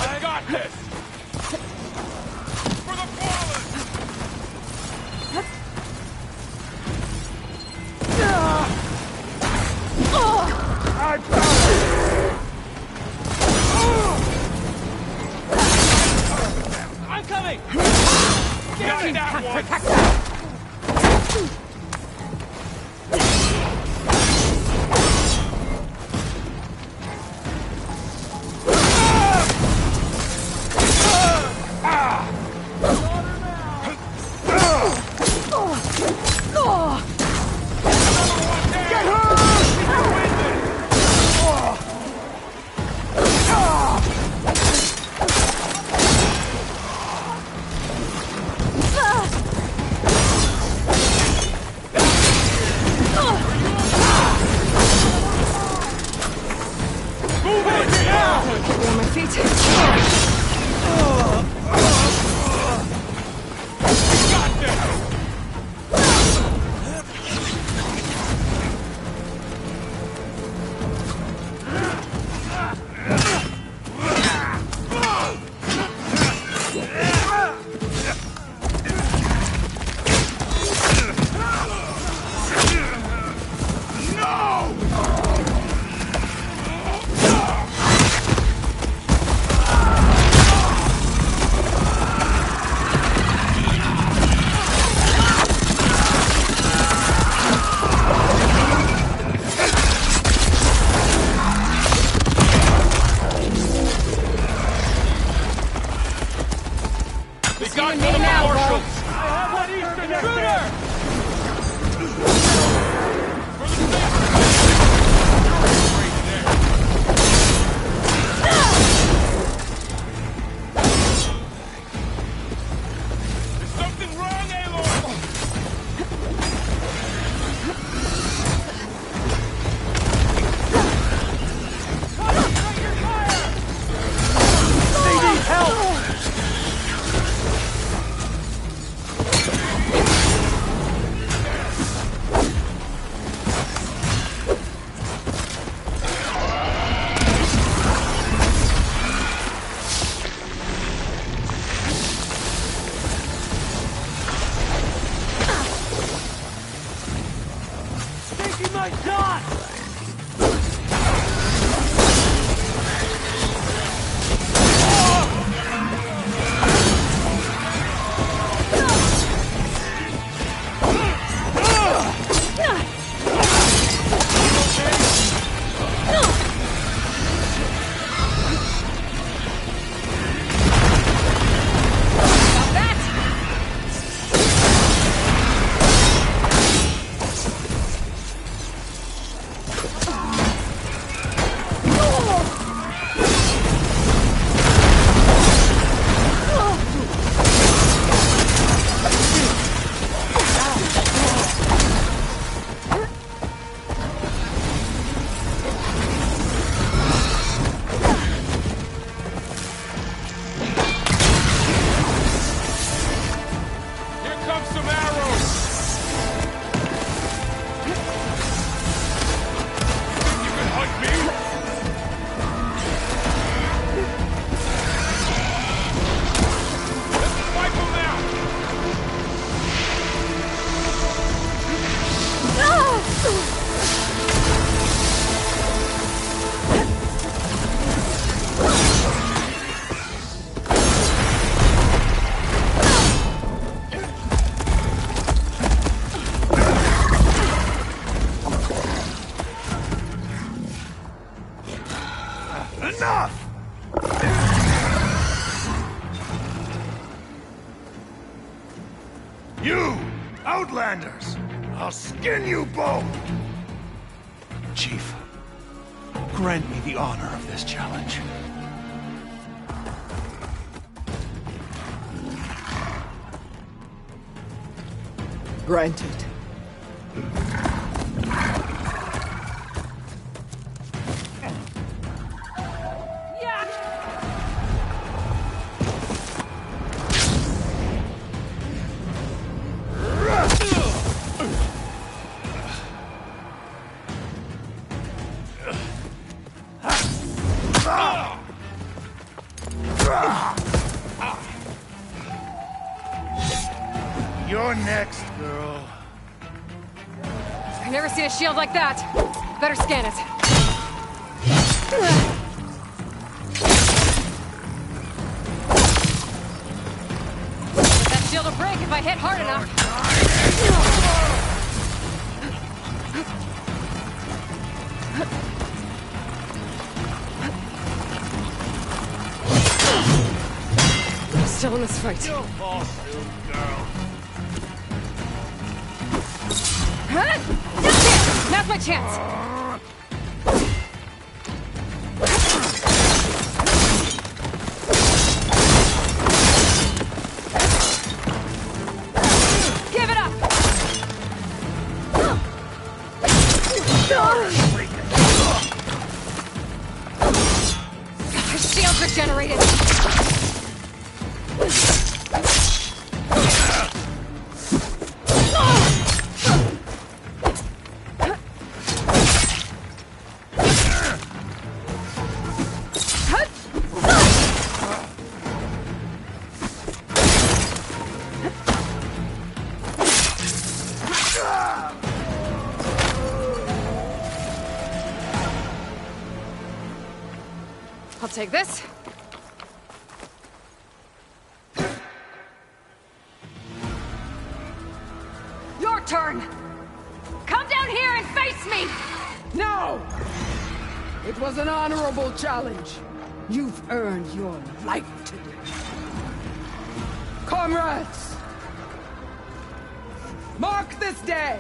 I got this! For the fallen! I found it! I'm coming! Got that one! Protect that! You! Outlanders! I'll skin you both! Chief, grant me the honor of this challenge. Granted. You're next, girl. I've never seen a shield like that. Better scan it. That shield will break if I hit hard enough. I'm still in this fight. You'll fall soon, girl. Now's my chance! Give it up! His shield's regenerated! I'll take this. Your turn! Come down here and face me! No! It was an honorable challenge. You've earned your life today. Comrades! Mark this day!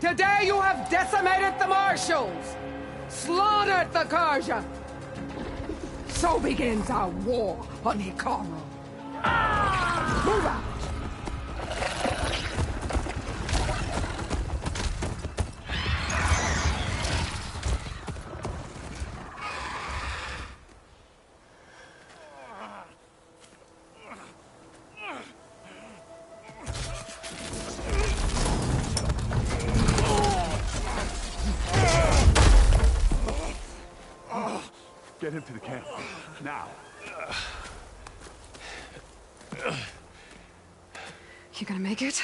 Today you have decimated the Marshals! Slaughtered the Carja! So begins our war on Hikaru. Move out! Get him to the camp. Now. You gonna make it?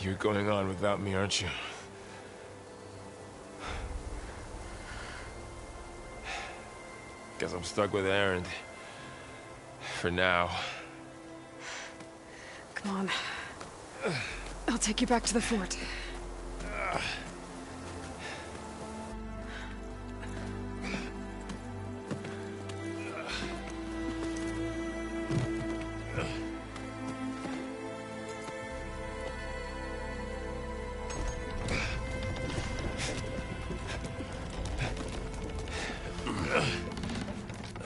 You're going on without me, aren't you? Guess I'm stuck with Erend. For now. Come on. I'll take you back to the fort.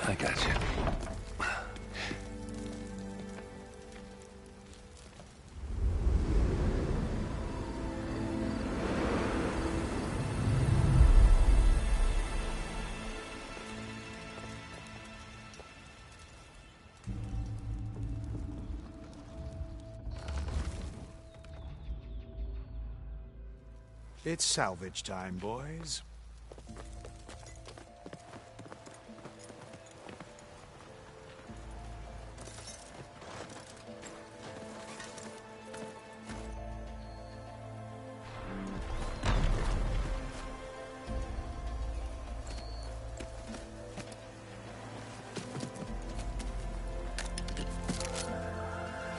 I got you. It's salvage time, boys.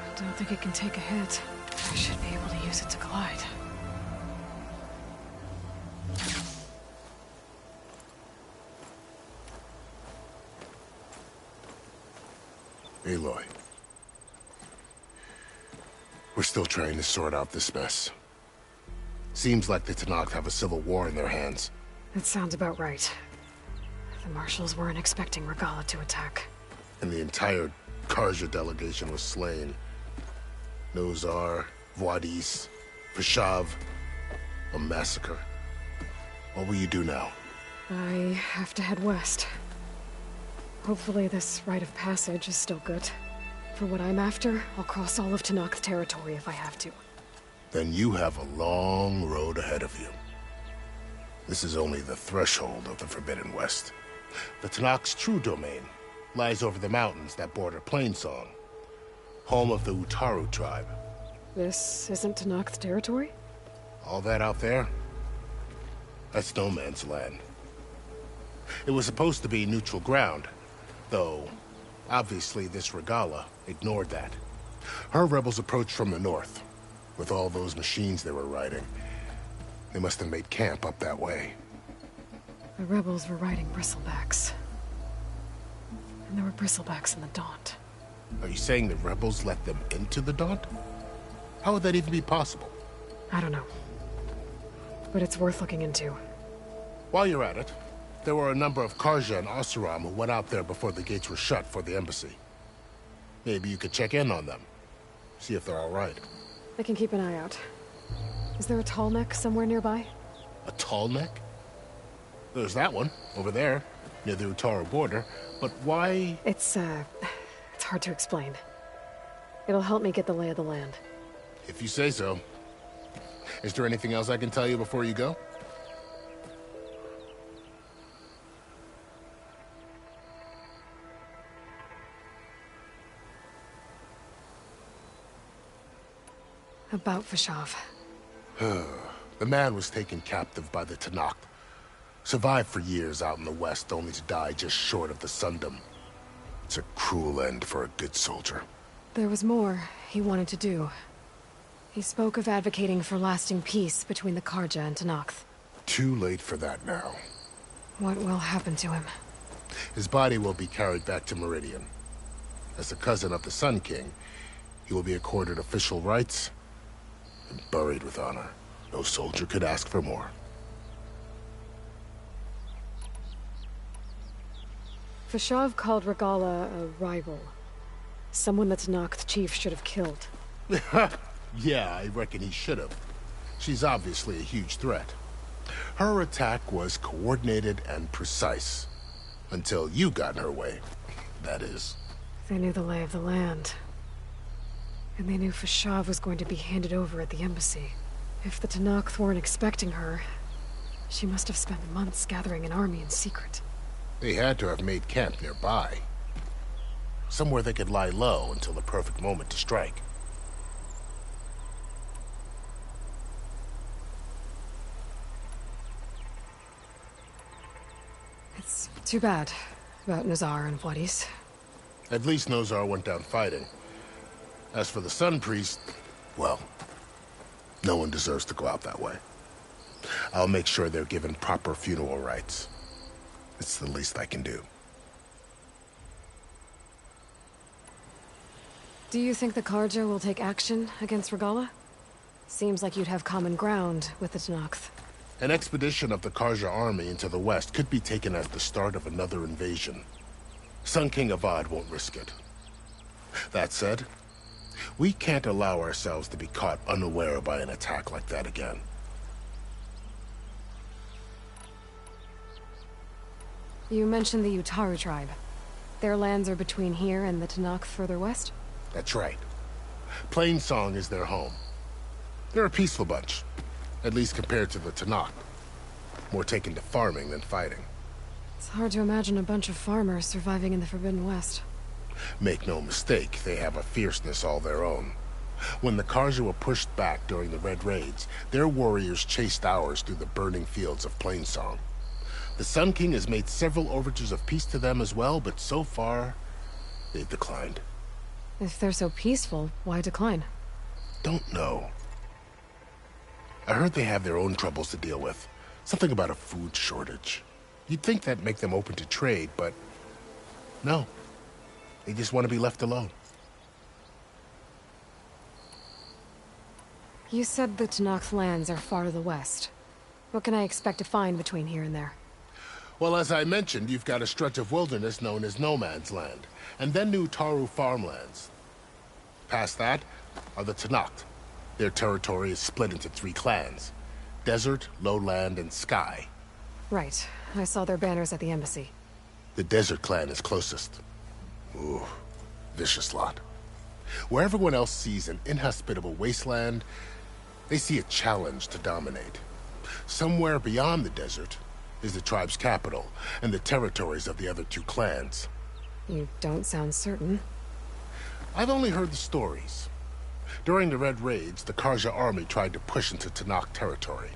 I don't think it can take a hit. I should be able to use it to glide. Aloy. We're still trying to sort out this mess. Seems like the Tenakth have a civil war in their hands. That sounds about right. The Marshals weren't expecting Regalla to attack. And the entire Carja delegation was slain. Nozar, Wadis, Vashav. A massacre. What will you do now? I have to head west. Hopefully this rite of passage is still good. For what I'm after, I'll cross all of Tenakth territory if I have to. Then you have a long road ahead of you. This is only the threshold of the Forbidden West. The Tenakth's true domain lies over the mountains that border Plainsong, home of the Utaru tribe. This isn't Tenakth territory? All that out there? That's no man's land. It was supposed to be neutral ground, though obviously this Regalla ignored that. Her rebels approached from the north, with all those machines they were riding. They must have made camp up that way. The rebels were riding bristlebacks. And there were bristlebacks in the Daunt. Are you saying the rebels let them into the Daunt? How would that even be possible? I don't know. But it's worth looking into. While you're at it, there were a number of Carja and Oseram who went out there before the gates were shut for the embassy. Maybe you could check in on them. See if they're all right. I can keep an eye out. Is there a tall neck somewhere nearby? A tall neck? There's that one, over there, near the Utaru border. But why? It's hard to explain. It'll help me get the lay of the land. If you say so. Is there anything else I can tell you before you go? About Vashav. The man was taken captive by the Tenakth. Survived for years out in the west, only to die just short of the Sundom. It's a cruel end for a good soldier. There was more he wanted to do. He spoke of advocating for lasting peace between the Carja and Tenakth. Too late for that now. What will happen to him? His body will be carried back to Meridian. As a cousin of the Sun King, he will be accorded official rights and buried with honor. No soldier could ask for more. Vashav called Regalla a rival. Someone the Tenakth chief should have killed. Yeah, I reckon he should have. She's obviously a huge threat. Her attack was coordinated and precise. Until you got in her way, that is. They knew the lay of the land. And they knew Vashav was going to be handed over at the embassy. If the Tenakth weren't expecting her, she must have spent months gathering an army in secret. They had to have made camp nearby. Somewhere they could lie low until the perfect moment to strike. It's too bad about Nozar and Wadis. At least Nozar went down fighting. As for the Sun Priest, well, no one deserves to go out that way. I'll make sure they're given proper funeral rites. It's the least I can do. Do you think the Carja will take action against Regalla? Seems like you'd have common ground with the Tenakth. An expedition of the Carja army into the west could be taken as the start of another invasion. Sun King Avad won't risk it. That said, we can't allow ourselves to be caught unaware by an attack like that again. You mentioned the Utaru tribe. Their lands are between here and the Tenakth further west? That's right. Plainsong is their home. They're a peaceful bunch, at least compared to the Tenakth. More taken to farming than fighting. It's hard to imagine a bunch of farmers surviving in the Forbidden West. Make no mistake, they have a fierceness all their own. When the Carja were pushed back during the Red Raids, their warriors chased ours through the burning fields of Plainsong. The Sun King has made several overtures of peace to them as well, but so far, they've declined. If they're so peaceful, why decline? Don't know. I heard they have their own troubles to deal with. Something about a food shortage. You'd think that'd make them open to trade, but no. They just want to be left alone. You said the Tenakth lands are far to the west. What can I expect to find between here and there? Well, as I mentioned, you've got a stretch of wilderness known as No Man's Land, and then new Taru farmlands. Past that are the Tenakth. Their territory is split into 3 clans: Desert, Lowland, and Sky. Right. I saw their banners at the embassy. The Desert clan is closest. Ooh, vicious lot. Where everyone else sees an inhospitable wasteland, they see a challenge to dominate. Somewhere beyond the desert is the tribe's capital and the territories of the other 2 clans. You don't sound certain. I've only heard the stories. During the Red Raids, the Karja army tried to push into Tenakth territory,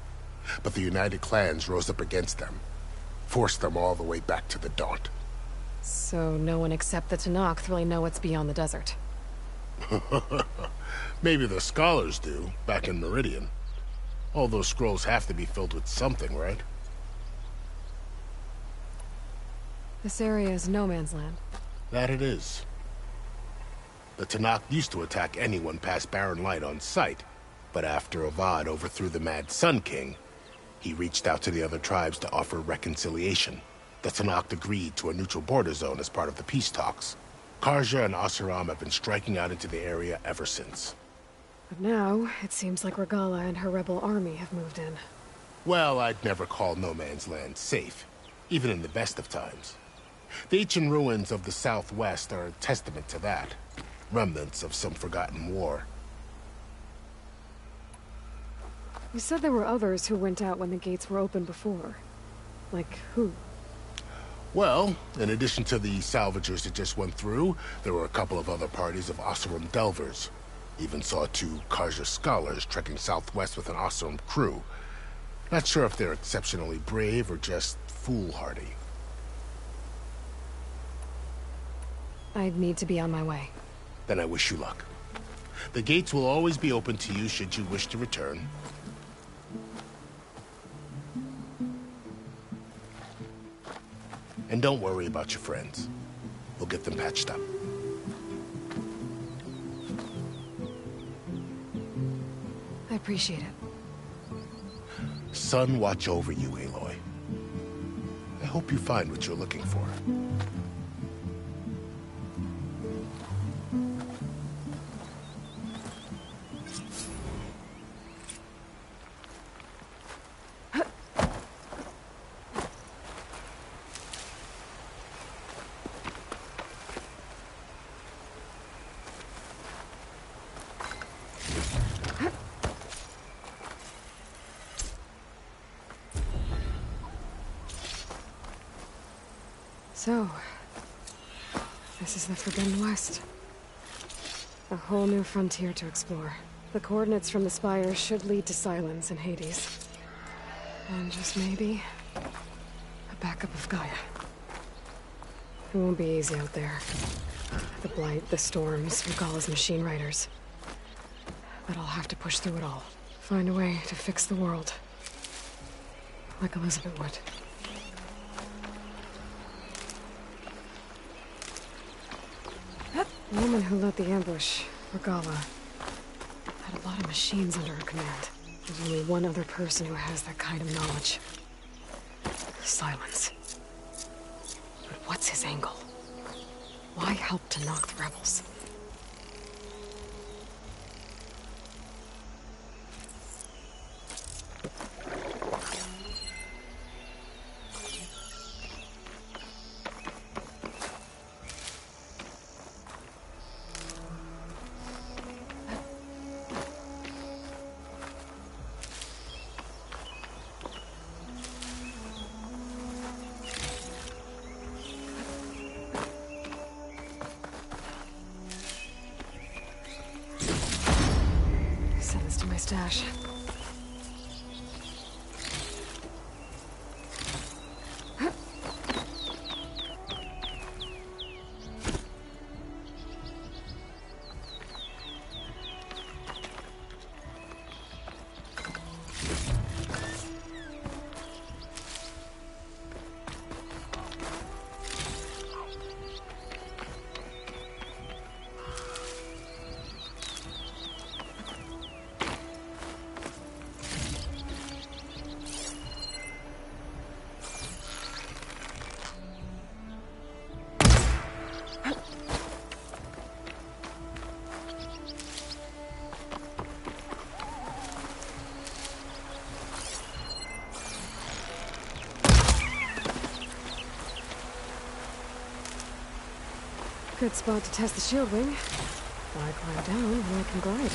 but the United Clans rose up against them, forced them all the way back to the Daunt. So no one except the Tenakth really know what's beyond the desert. Maybe the scholars do, back in Meridian. All those scrolls have to be filled with something, right? This area is no man's land. That it is. The Tenakth used to attack anyone past Barren Light on sight, but after Avad overthrew the Mad Sun King, he reached out to the other tribes to offer reconciliation. The Tenakth agreed to a neutral border zone as part of the peace talks. Karja and Oseram have been striking out into the area ever since. But now, it seems like Regalla and her rebel army have moved in. Well, I'd never call No Man's Land safe, even in the best of times. The ancient ruins of the Southwest are a testament to that. Remnants of some forgotten war. You said there were others who went out when the gates were open before. Like who? Well, in addition to the salvagers that just went through, there were a couple of other parties of Oseram delvers. Even saw 2 Karja scholars trekking southwest with an Oseram crew. Not sure if they're exceptionally brave or just foolhardy. I'd need to be on my way. Then I wish you luck. The gates will always be open to you should you wish to return. And don't worry about your friends. We'll get them patched up. I appreciate it. Sun watch over you, Aloy. I hope you find what you're looking for. So, this is the Forbidden West. A whole new frontier to explore. The coordinates from the spires should lead to Silence and Hades. And just maybe, a backup of Gaia. It won't be easy out there. The Blight, the Storms, Regalla's machine riders. But I'll have to push through it all. Find a way to fix the world. Like Elizabeth would. The woman who led the ambush, Regalla, had a lot of machines under her command. There's only one other person who has that kind of knowledge. Silence. But what's his angle? Why help to knock the rebels? Send this to my stash. Good spot to test the shield wing. Why climb down when I can glide?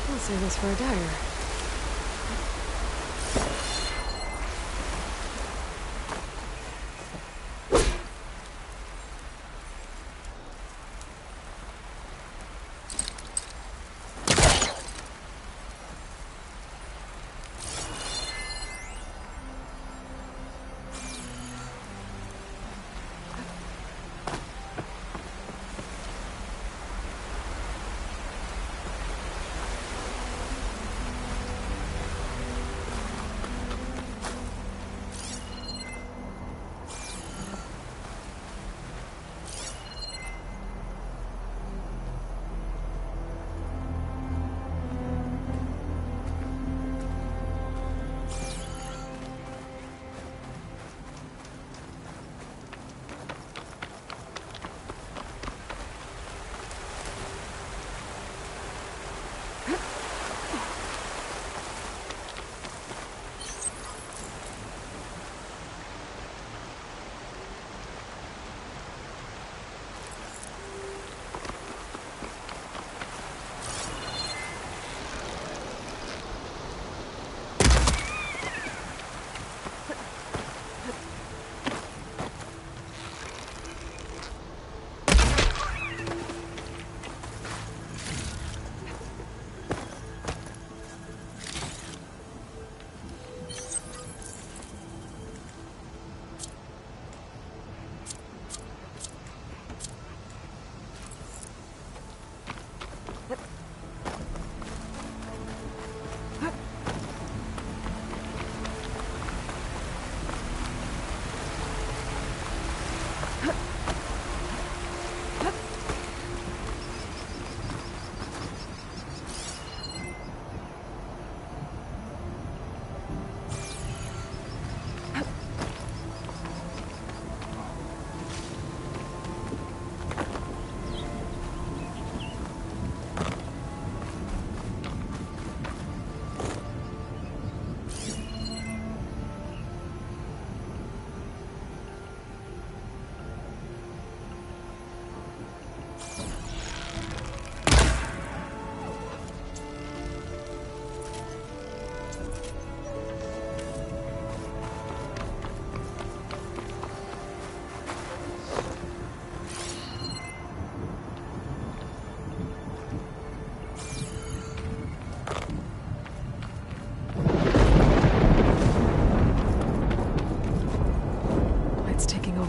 I'll save this for a dagger.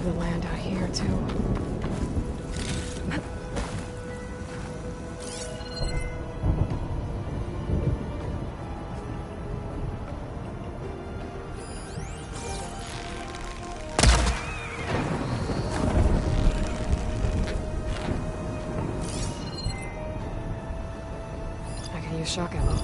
The land out here, too. I can use shock ammo.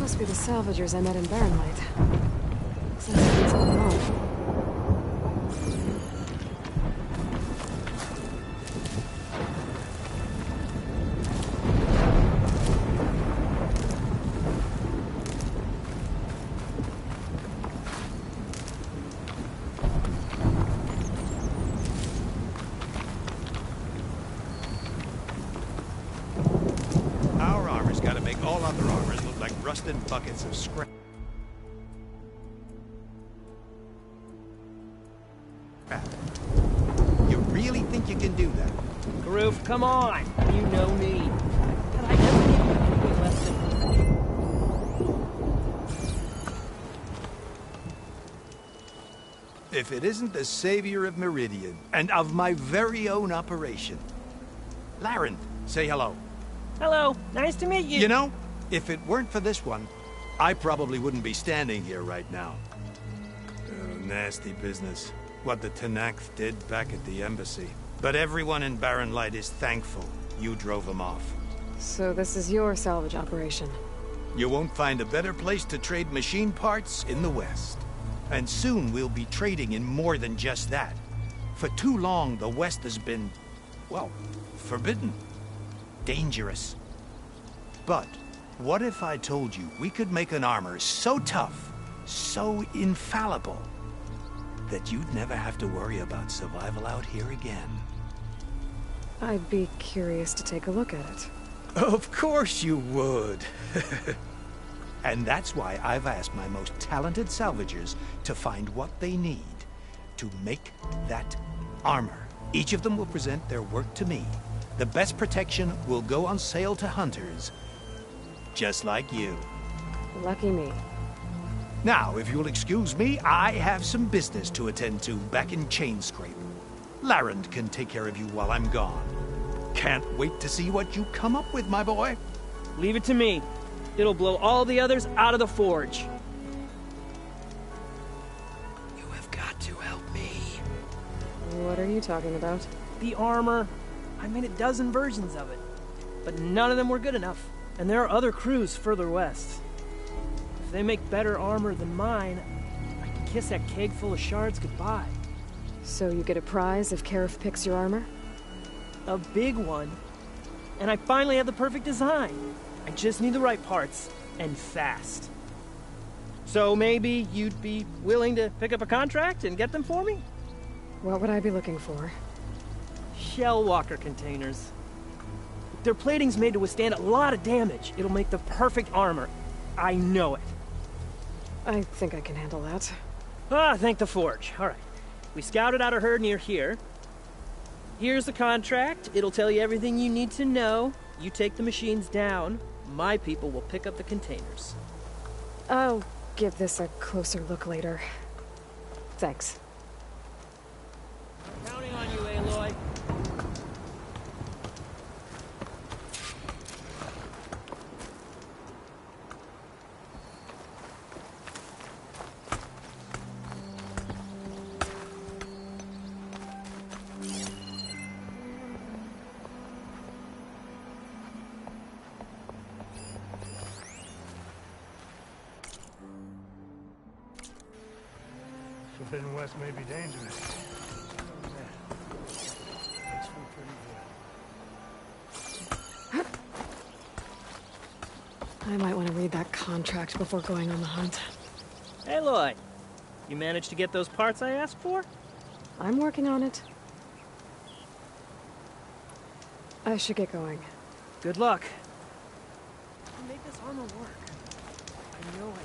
Must be the salvagers I met in Barrenlight. Something's going on. Our armor's got to make all other armors look like rusted buckets of scrap. You really think you can do that? Karoof, come on! You know me. Could I ever give you anything less than... If it isn't the savior of Meridian, and of my very own operation. Laren, say hello. Hello, nice to meet you. You know, if it weren't for this one, I probably wouldn't be standing here right now. Oh, nasty business. What the Tenakth did back at the embassy. But everyone in Barrenlight is thankful you drove them off. So this is your salvage operation? You won't find a better place to trade machine parts in the West. And soon we'll be trading in more than just that. For too long, the West has been, well, forbidden. Dangerous. But what if I told you we could make an armor so tough, so infallible, that you'd never have to worry about survival out here again? I'd be curious to take a look at it. Of course you would. And that's why I've asked my most talented salvagers to find what they need to make that armor. Each of them will present their work to me. The best protection will go on sale to hunters, just like you. Lucky me. Now, if you'll excuse me, I have some business to attend to back in Chainscrape. Laren can take care of you while I'm gone. Can't wait to see what you come up with, my boy. Leave it to me. It'll blow all the others out of the forge. You have got to help me. What are you talking about? The armor. I made a dozen versions of it, but none of them were good enough. And there are other crews further west. If they make better armor than mine, I can kiss that keg full of shards goodbye. So you get a prize if Karif picks your armor? A big one. And I finally have the perfect design. I just need the right parts, and fast. So maybe you'd be willing to pick up a contract and get them for me? What would I be looking for? Shell walker containers. Their plating's made to withstand a lot of damage. It'll make the perfect armor. I know it. I think I can handle that. Ah, thank the Forge. All right. We scouted out a herd near here. Here's the contract. It'll tell you everything you need to know. You take the machines down. My people will pick up the containers. I'll give this a closer look later. Thanks. Counting on you, Aloy. Forbidden West may be dangerous. I might want to read that contract before going on the hunt. Aloy, you managed to get those parts I asked for? I'm working on it. I should get going. Good luck. Make this armor work. I know I...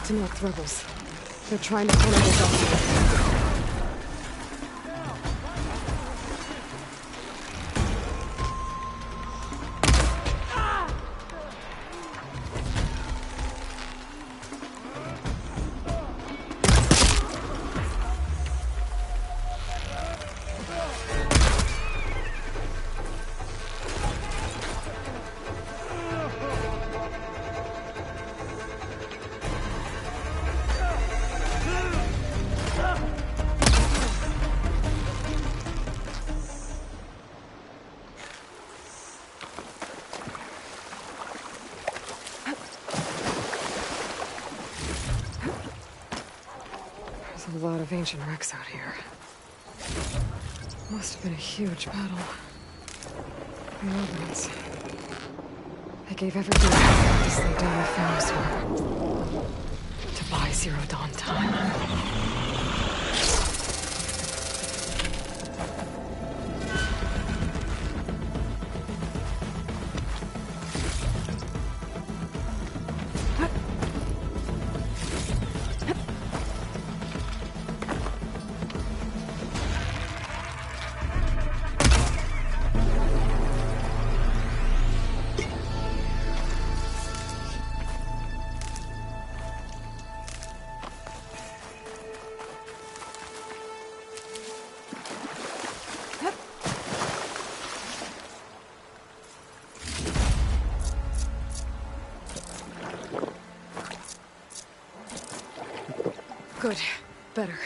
Tenakth rebels. They're trying to corner this off. A lot of ancient wrecks out here. Must have been a huge battle. The Romans. They gave everything to slow down the Pharos war. To buy Zero Dawn time. Good. Better.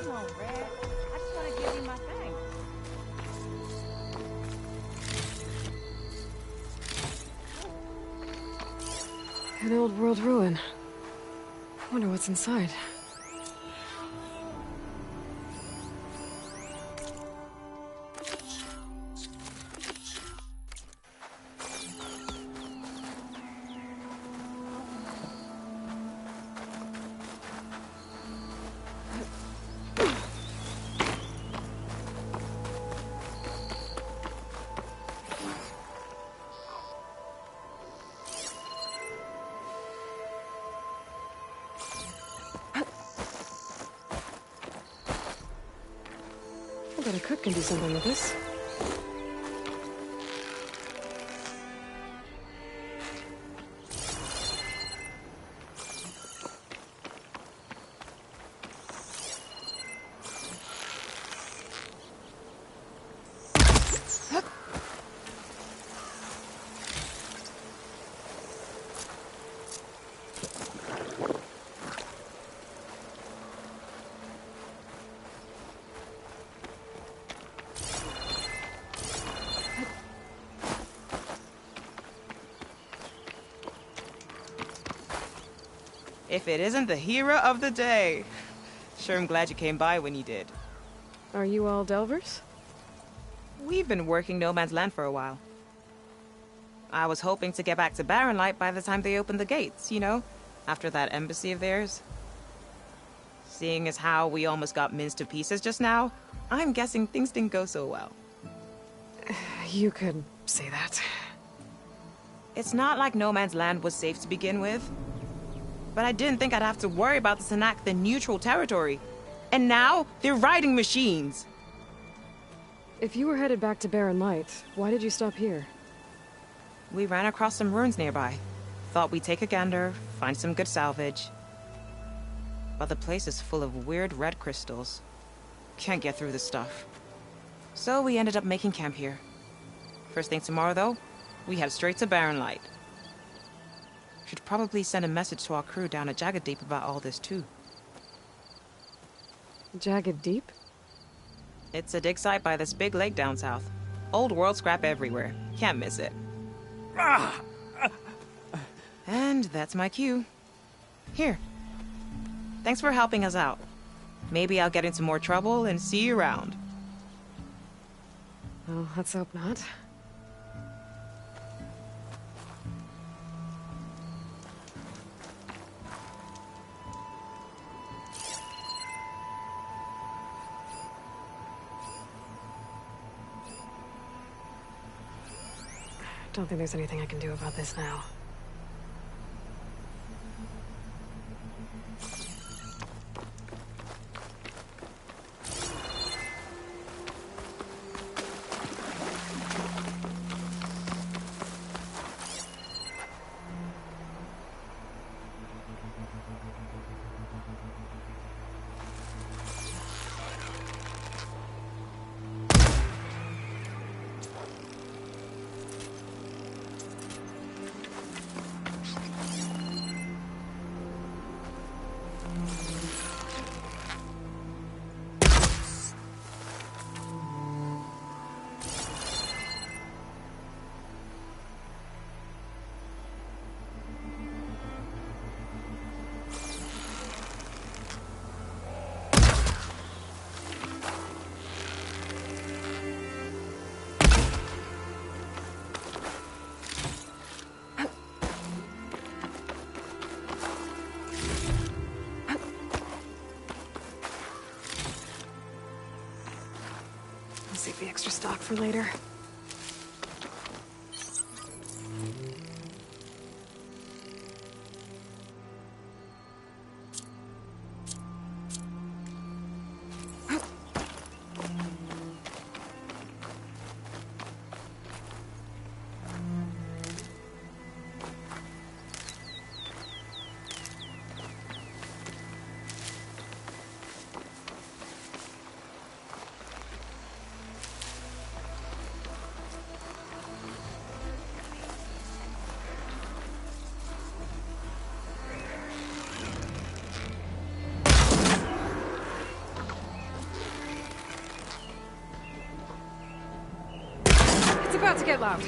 on, Red. I just want to give you my thanks. An old world ruin. Wonder what's inside. I bet a cook can do something with this. If it isn't the hero of the day. Sure, I'm glad you came by when you did. Are you all Delvers? We've been working No Man's Land for a while. I was hoping to get back to Barren Light by the time they opened the gates, you know? After that embassy of theirs. Seeing as how we almost got minced to pieces just now, I'm guessing things didn't go so well. You could say that. It's not like No Man's Land was safe to begin with. But I didn't think I'd have to worry about the Tenakth in neutral territory. And now, they're riding machines. If you were headed back to Barren Light, why did you stop here? We ran across some ruins nearby. Thought we'd take a gander, find some good salvage. But the place is full of weird red crystals. Can't get through the stuff. So we ended up making camp here. First thing tomorrow, though, we head straight to Barren Light. Should probably send a message to our crew down at Jagged Deep about all this, too. Jagged Deep? It's a dig site by this big lake down south. Old world scrap everywhere. Can't miss it. And that's my cue. Here. Thanks for helping us out. Maybe I'll get into more trouble and see you around. Well, let's hope not. Don't think there's anything I can do about this now. Save the extra stock for later. It's about to get loud.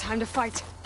Time to fight.